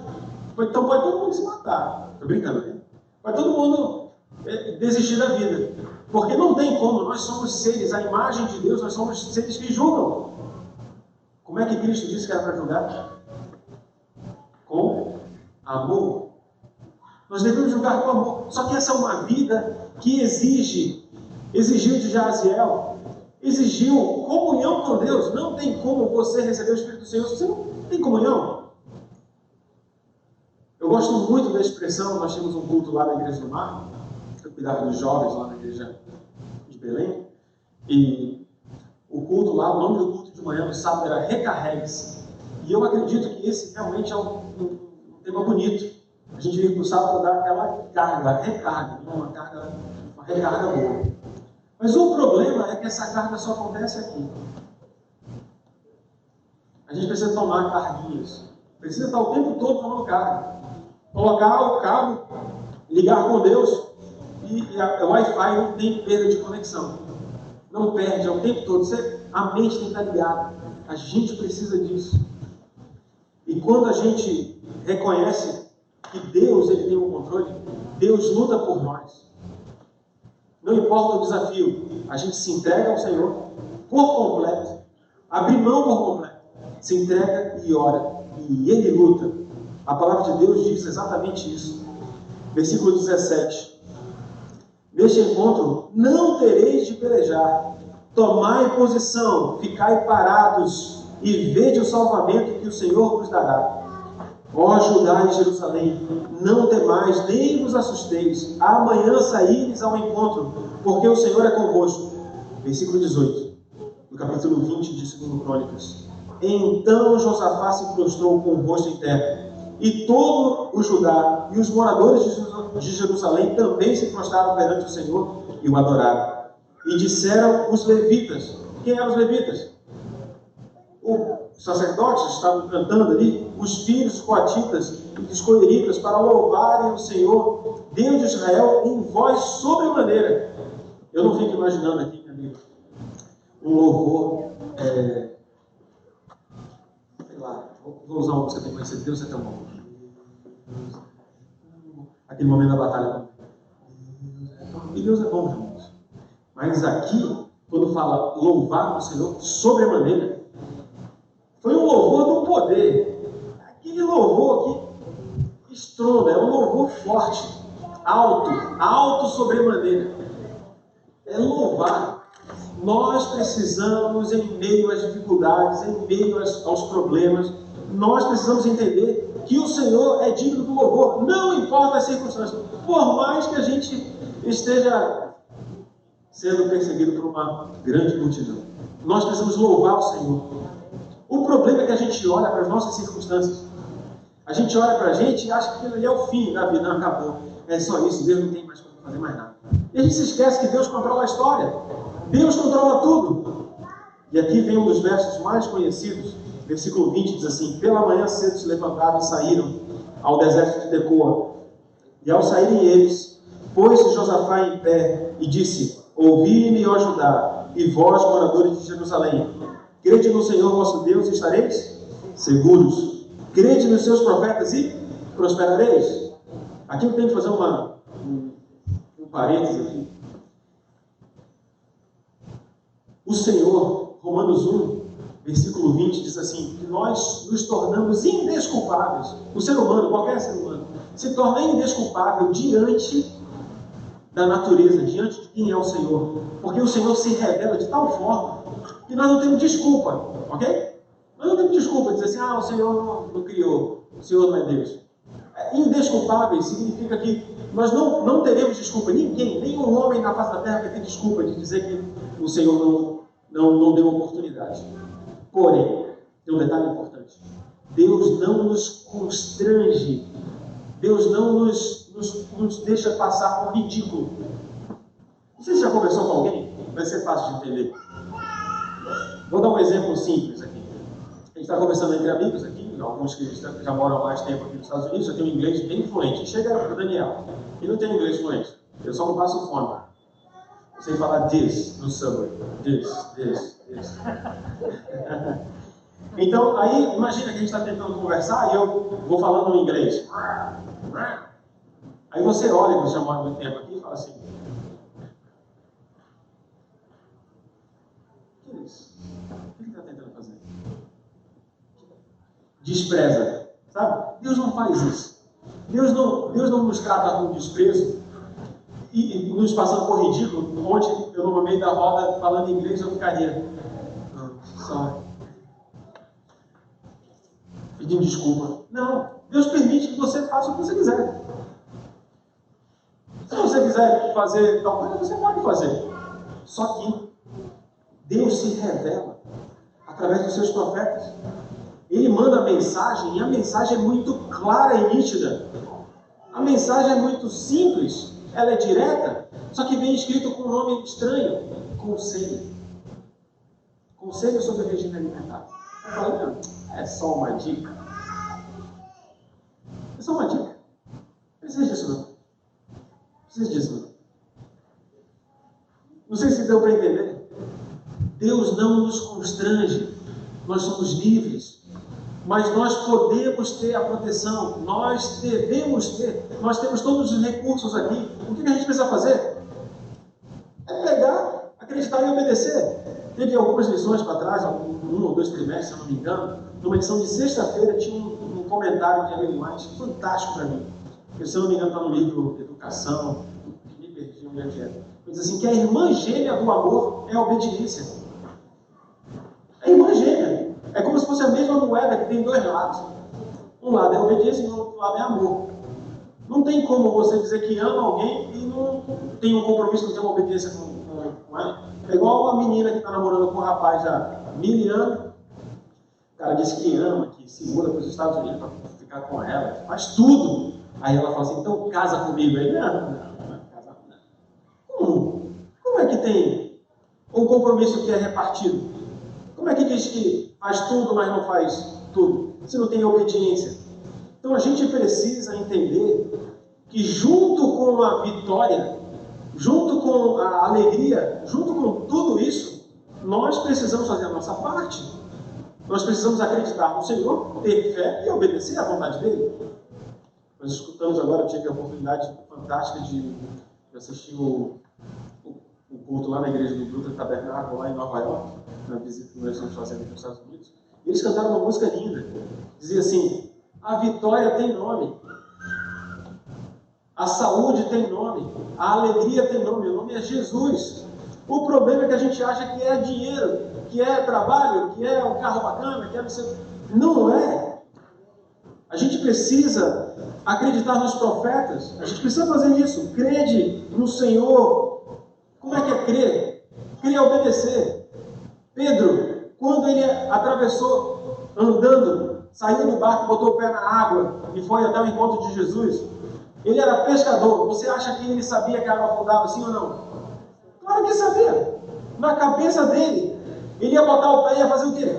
Então pode todo mundo se matar. Estou brincando, né? Vai todo mundo desistir da vida. Porque não tem como, nós somos seres, a imagem de Deus, nós somos seres que julgam. Como é que Cristo disse que era para julgar? Com amor. Nós devemos julgar com amor. Só que essa é uma vida que exigiu de Jaziel, exigiu comunhão com Deus. Não tem como você receber o Espírito do Senhor se você não tem comunhão. Eu gosto muito da expressão, nós temos um culto lá na Igreja do Mar, eu cuidava dos jovens lá na Igreja de Belém, e o culto lá, o nome do culto de manhã no sábado era Recarregue-se. E eu acredito que esse realmente é um tema bonito. A gente veio para o sábado para dar aquela carga, recarga, uma recarga boa. Mas o problema é que essa carga só acontece aqui. A gente precisa tomar carguinhas. Precisa estar o tempo todo tomando carga. Colocar o cabo, ligar com Deus, e o Wi-Fi não tem perda de conexão. Não perde, é o tempo todo. A mente tem que estar ligada. A gente precisa disso. E quando a gente reconhece que Deus ele tem o controle, Deus luta por nós. Não importa o desafio, a gente se entrega ao Senhor por completo, abre mão por completo, se entrega e ora, e Ele luta. A palavra de Deus diz exatamente isso. Versículo 17. Neste encontro não tereis de pelejar, tomai posição, ficai parados, e vede o salvamento que o Senhor vos dará. Ó Judá e Jerusalém, não temais, nem vos assusteis. Amanhã saíres ao encontro, porque o Senhor é convosco. Versículo 18, do capítulo 20 de 2 Crônicas. Então Josafá se prostrou com o rosto em terra, e todo o Judá e os moradores de Jerusalém também se prostraram perante o Senhor e o adoraram. E disseram os levitas. Quem eram os levitas? Os sacerdotes estavam cantando ali, os filhos coatitas e dos coeritas, para louvarem o Senhor, Deus de Israel, em voz sobremaneira. Eu não fico imaginando aqui, meu amigo, um louvor, sei lá, vou usar uma música que tem que conhecer, Deus é tão bom. Aquele momento da batalha. E Deus é bom, irmãos. Mas aqui, quando fala louvar o Senhor sobremaneira, foi um louvor do poder. Aquele louvor que estronda, é um louvor forte, alto sobremaneira. É louvar. Nós precisamos, em meio às dificuldades, em meio aos problemas, nós precisamos entender que o Senhor é digno do louvor, não importa as circunstâncias. Por mais que a gente esteja sendo perseguido por uma grande multidão, nós precisamos louvar o Senhor. O problema é que a gente olha para as nossas circunstâncias, a gente olha para a gente e acha que aquilo ali é o fim da vida, não acabou, é só isso, Deus não tem mais como fazer mais nada. E a gente se esquece que Deus controla a história, Deus controla tudo. E aqui vem um dos versos mais conhecidos, versículo 20 diz assim: pela manhã cedo se levantaram e saíram ao deserto de Tecoa. E ao saírem eles, pôs-se Josafá em pé e disse: ouvi-me, ó Judá, e vós, moradores de Jerusalém, crede no Senhor vosso Deus e estareis seguros. Crede nos seus profetas e prosperareis. Aqui eu tenho que fazer um parênteses aqui. O Senhor, Romanos 1, versículo 20, diz assim, que nós nos tornamos indesculpáveis. O ser humano, qualquer ser humano, se torna indesculpável diante da natureza, diante de quem é o Senhor. Porque o Senhor se revela de tal forma que nós não temos desculpa, ok? Nós não temos desculpa de dizer assim, o Senhor não criou, o Senhor não é Deus. Indesculpáveis significa que nós não teremos desculpa. Nenhum homem na face da terra vai ter desculpa de dizer que o Senhor não deu oportunidade. Porém, tem um detalhe importante. Deus não nos constrange. Deus não nos deixa passar por ridículo. Não sei se já conversou com alguém, vai ser fácil de entender. Vou dar um exemplo simples aqui. A gente está conversando entre amigos aqui, alguns que já moram há mais tempo aqui nos Estados Unidos, já tem um inglês bem fluente. Chega para o Daniel, ele não tem inglês fluente. Eu só não passo fome. Eu sei falar this no subway. This. Então, aí, imagina que a gente está tentando conversar e eu vou falando em inglês. Aí você olha, que já mora muito tempo aqui, e fala assim: o que é isso? O que ele está tentando fazer? Despreza, sabe? Deus não faz isso. Deus não nos trata com desprezo e nos passando por ridículo, onde eu no meio da roda falando inglês eu ficaria só pedindo desculpa. Não, Deus permite que você faça o que você quiser. Se você quiser fazer tal coisa, você pode fazer. Só que Deus se revela através dos seus profetas. Ele manda a mensagem, e a mensagem é muito clara e nítida. A mensagem é muito simples, ela é direta, só que vem escrito com um nome estranho: conselho. Conselho sobre o regime alimentar. Eu falei, não, é só uma dica. É só uma dica. Não precisa disso não. Não precisa disso não. Não sei se deu para entender. Deus não nos constrange. Nós somos livres. Mas nós podemos ter a proteção, nós devemos ter, nós temos todos os recursos aqui. O que a gente precisa fazer? É pegar, acreditar e obedecer. Teve algumas lições para trás, 1 ou 2 trimestres, se eu não me engano, numa lição de sexta-feira tinha um comentário de Ellen White fantástico para mim. Se eu não me engano está no livro Educação, me perdi onde é que é. Diz assim, que a irmã gêmea do amor é a obediência. É a irmã gêmea. É como moeda que tem dois lados. Um lado é obediência e o outro lado é amor. Não tem como você dizer que ama alguém e não tem um compromisso, não tem uma obediência com ela. É igual a menina que está namorando com um rapaz há 1000 anos. O cara disse que ama, que se muda para os Estados Unidos para ficar com ela, faz tudo. Aí ela fala assim, então casa comigo. Aí, não casa não. Como é que tem um compromisso que é repartido? Como é que diz que faz tudo, mas não faz tudo? Se não tem obediência. Então a gente precisa entender que junto com a vitória, junto com a alegria, junto com tudo isso, nós precisamos fazer a nossa parte. Nós precisamos acreditar no Senhor, ter fé e obedecer à vontade dele. Nós escutamos agora, eu tive a oportunidade fantástica de assistir o culto lá na igreja do Grupo Tabernáculo, lá em Nova York, na visita que nós estamos fazendo aqui nos Estados Unidos. E eles cantaram uma música linda. Dizia assim, a vitória tem nome, a saúde tem nome, a alegria tem nome, o nome é Jesus. O problema é que a gente acha que é dinheiro, que é trabalho, que é um carro bacana, que é... Não é. A gente precisa acreditar nos profetas, a gente precisa fazer isso. Crede no Senhor. Como é que é crer? Crer é obedecer. Pedro, quando ele atravessou, andando, saiu do barco, botou o pé na água e foi até o encontro de Jesus, ele era pescador. Você acha que ele sabia que a água afundava, sim ou não? Claro que sabia. Na cabeça dele, ele ia botar o pé e ia fazer o quê?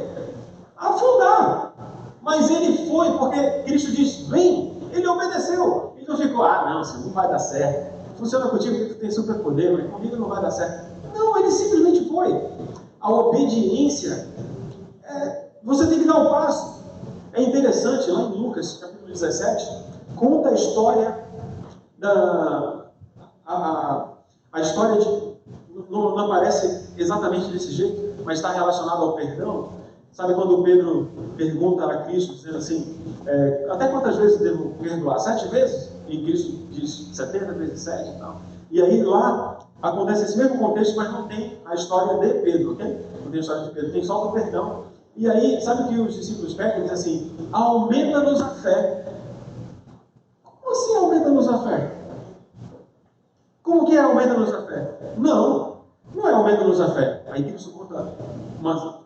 Afundar. Mas ele foi porque Cristo disse, vem. Ele obedeceu. Ele não ficou, não, isso não vai dar certo. Funciona contigo porque tu tem superpoder, mas comigo não vai dar certo. Não, ele simplesmente foi. A obediência, você tem que dar um passo. É interessante, lá em Lucas, capítulo 17, conta a história a história de... Não aparece exatamente desse jeito, mas está relacionado ao perdão. Sabe quando Pedro pergunta a Cristo, dizendo assim, até quantas vezes devo perdoar? 7 vezes? E Cristo diz 70 vezes 7 e tal. E aí lá acontece esse mesmo contexto, mas não tem a história de Pedro, ok? Não tem a história de Pedro, tem só do perdão. E aí, sabe o que os discípulos pedem? Diz assim, aumenta-nos a fé. Como assim aumenta-nos a fé? Como que é aumenta-nos a fé? Não é aumenta-nos a fé. Aí Cristo conta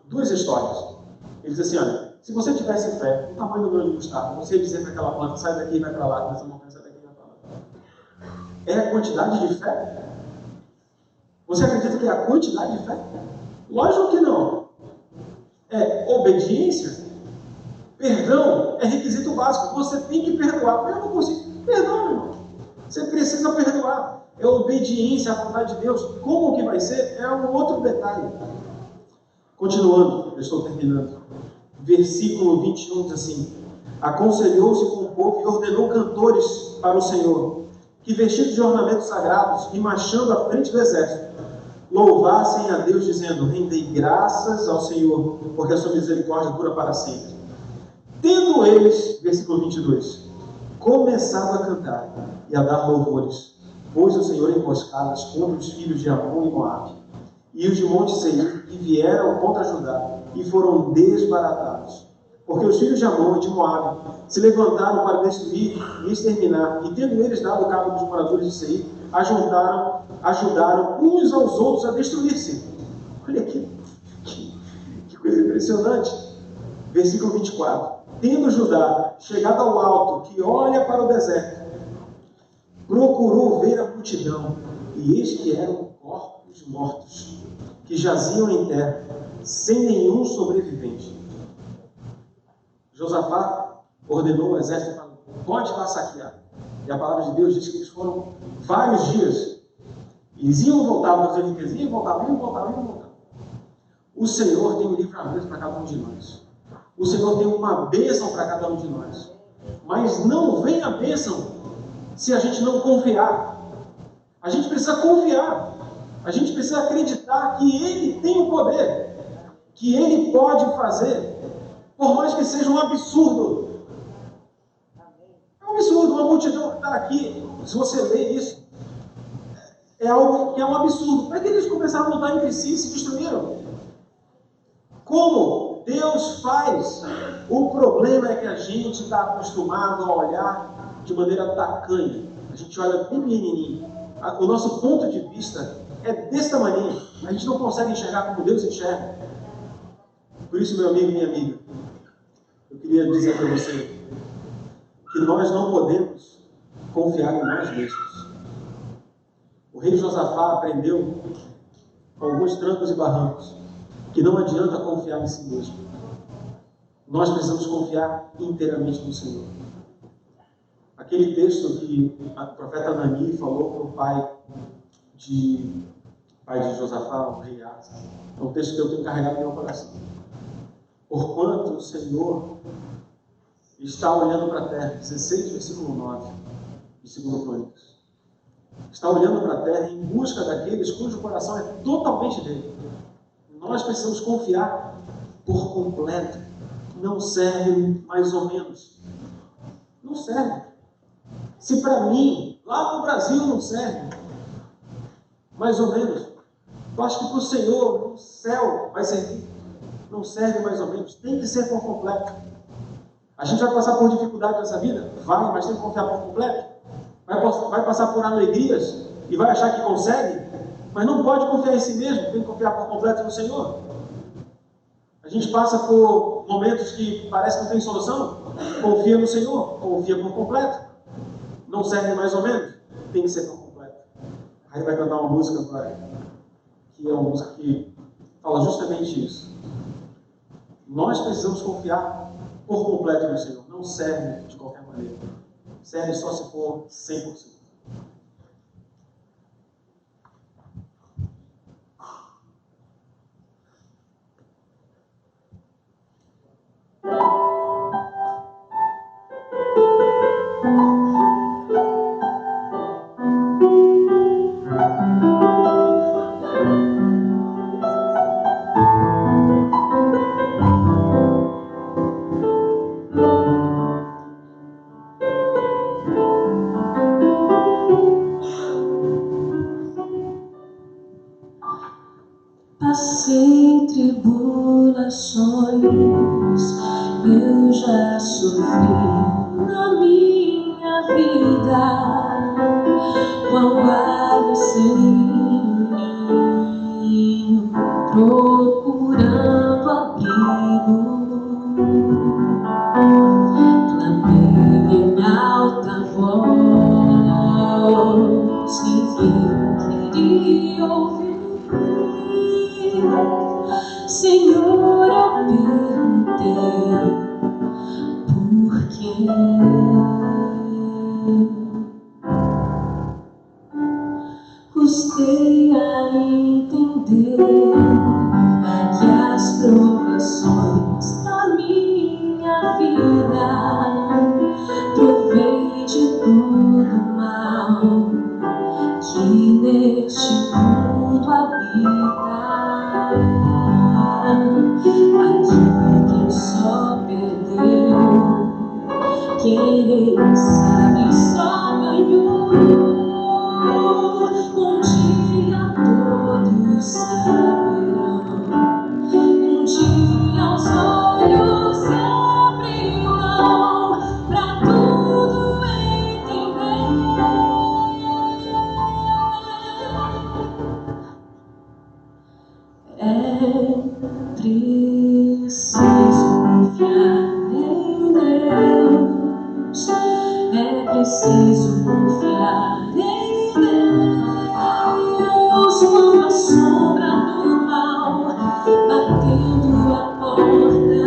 duas histórias. Ele diz assim, olha, se você tivesse fé, o tamanho do grão de mostarda, você ia dizer para aquela planta, sai daqui e vai para lá, essa montanha sai daqui e vai para lá. É a quantidade de fé? Você acredita que é a quantidade de fé? Lógico que não. É obediência? Perdão é requisito básico. Você tem que perdoar. Eu não consigo. Perdão, meu irmão. Você precisa perdoar. É obediência à vontade de Deus. Como que vai ser? É um outro detalhe. Continuando, eu estou terminando. Versículo 21 diz assim, aconselhou-se com o povo e ordenou cantores para o Senhor, que vestidos de ornamentos sagrados e marchando à frente do exército, louvassem a Deus dizendo, rendei graças ao Senhor, porque a sua misericórdia dura para sempre. Tendo eles, versículo 22, começado a cantar e a dar louvores, pôs o Senhor emboscadas contra os filhos de Amon e Moabe, e os de Monte Seir, que vieram contra Judá, e foram desbaratados. Porque os filhos de Amon e de Moabe se levantaram para destruir e exterminar, e tendo eles dado cabo dos moradores de Seir, ajudaram uns aos outros a destruir-se. Olha que coisa impressionante. Versículo 24. Tendo Judá chegado ao alto, que olha para o deserto, procurou ver a multidão, e eis que eram corpos mortos, que jaziam em terra, sem nenhum sobrevivente. Josafá ordenou o exército e falou, pode lá saquear. E a palavra de Deus diz que eles foram vários dias. Eles iam voltar para os riquezas, iam voltar. O Senhor tem um livramento para cada um de nós. O Senhor tem uma bênção para cada um de nós. Mas não vem a bênção se a gente não confiar. A gente precisa confiar. A gente precisa acreditar que Ele tem o poder. Que Ele pode fazer. Por mais que seja um absurdo. É um absurdo. Uma multidão que está aqui. Se você ler isso, é algo que é um absurdo. Como é que eles começaram a lutar entre si e se destruíram? Como Deus faz. O problema é que a gente está acostumado a olhar de maneira tacanha. A gente olha bem pequenininho. O nosso ponto de vista é desse tamanho. A gente não consegue enxergar como Deus enxerga. Por isso, meu amigo e minha amiga, eu queria dizer para você que nós não podemos confiar em nós mesmos. O rei Josafá aprendeu, com alguns trancos e barrancos, que não adianta confiar em si mesmo. Nós precisamos confiar inteiramente no Senhor. Aquele texto que o profeta Anani falou para o pai de Josafá, o rei Asa, é um texto que eu tenho carregado no meu coração. Porquanto o Senhor está olhando para a terra, 16, versículo 9, de 2 Crônicas. Está olhando para a terra em busca daqueles cujo coração é totalmente dele. Nós precisamos confiar por completo. Não serve mais ou menos. Não serve. Se para mim, lá no Brasil não serve, mais ou menos, eu acho que para o Senhor, no céu, vai servir. Não serve mais ou menos. Tem que ser por completo. A gente vai passar por dificuldade nessa vida? Vai, mas tem que confiar por completo. Vai passar por alegrias e vai achar que consegue, mas não pode confiar em si mesmo, tem que confiar por completo no Senhor. A gente passa por momentos que parece que não tem solução, confia no Senhor, confia por completo. Não serve mais ou menos, tem que ser por completo. Aí vai cantar uma música agora, que é uma música que fala justamente isso. Nós precisamos confiar por completo no Senhor, não serve de qualquer maneira. Serve só se for 100%. Passei tribulações, eu já sofri na minha vida, qual ave sem ninho, procurando abrigo. Clamei em alta voz, ninguém queria ouvir. Senhor, eu perguntei por quê. Custei a entender que as provações da minha vida provém de todo mal que neste mundo habita. Aqui quem só perdeu, quem sabe só ganhou. Um dia todos saberão, um dia os olhos se abrirão pra tudo entender. É preciso confiar em Deus. É preciso confiar em Deus. Quando a sombra do mal batendo a porta,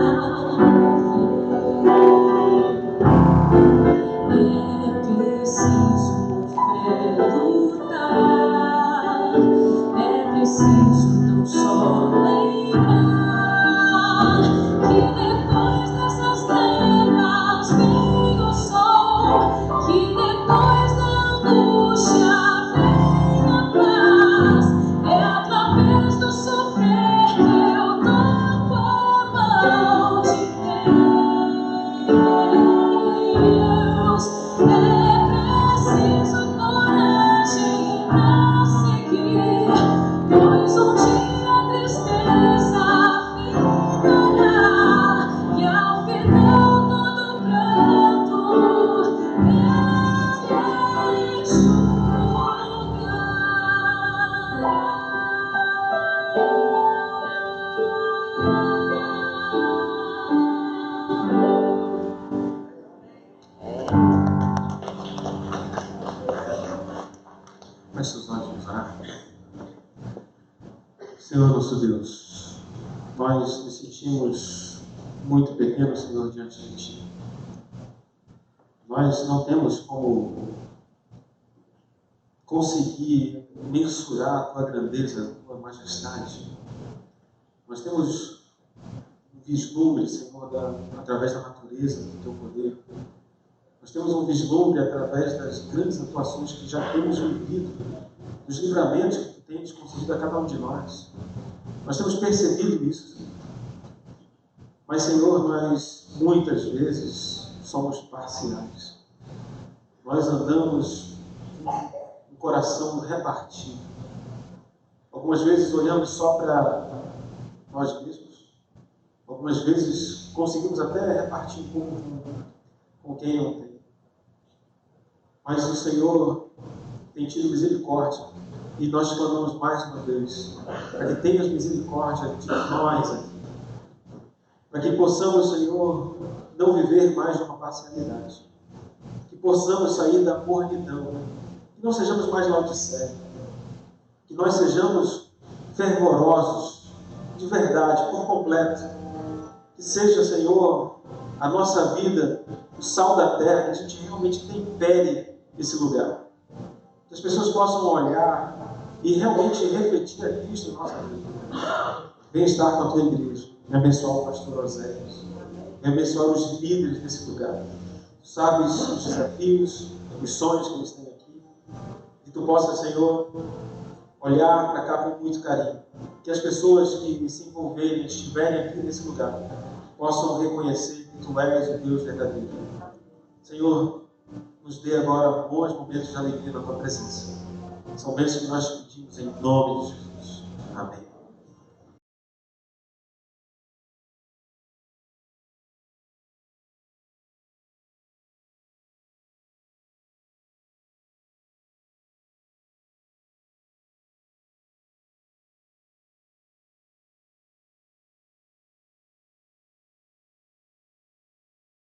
é preciso lutar. É preciso não só lembrar que depois dessas trevas vem o sol, que depois da angústia vem a paz. É através do sofrer que eu dou Poderoso Deus, nós nos sentimos muito pequenos, Senhor, diante de Ti. Nós não temos como conseguir mensurar a Tua grandeza, a Tua majestade. Nós temos um vislumbre, Senhor, através da natureza, do Teu poder. Nós temos um vislumbre através das grandes atuações que já temos vivido, dos livramentos que Tu tens concedido a cada um de nós. Nós temos percebido isso, Senhor. Mas, Senhor, nós muitas vezes somos parciais. Nós andamos com um coração repartido. Algumas vezes olhamos só para nós mesmos. Algumas vezes conseguimos até repartir um pouco com quem não tem. Mas o Senhor tem tido misericórdia. E nós clamamos mais uma vez para que tenhas misericórdia de nós aqui. Para que possamos, Senhor, não viver mais de uma parcialidade. Que possamos sair da mornidão. Que não sejamos mais Laodiceia. Que nós sejamos fervorosos, de verdade, por completo. Que seja, Senhor, a nossa vida, o sal da terra, que a gente realmente tempere esse lugar. Que as pessoas possam olhar e realmente refletir a Cristo em nossa vida. Vem estar com a tua igreja. Vem abençoar o pastor Oséias. Vem abençoar os líderes desse lugar. Tu sabes os desafios, os sonhos que eles têm aqui. Que tu possa, Senhor, olhar para cá com muito carinho. Que as pessoas que se envolverem, estiverem aqui nesse lugar, possam reconhecer que tu és o Deus verdadeiro. Senhor, nos dê agora bons momentos de alegria na tua presença. São bênçãos que nós pedimos em nome de Jesus. Amém.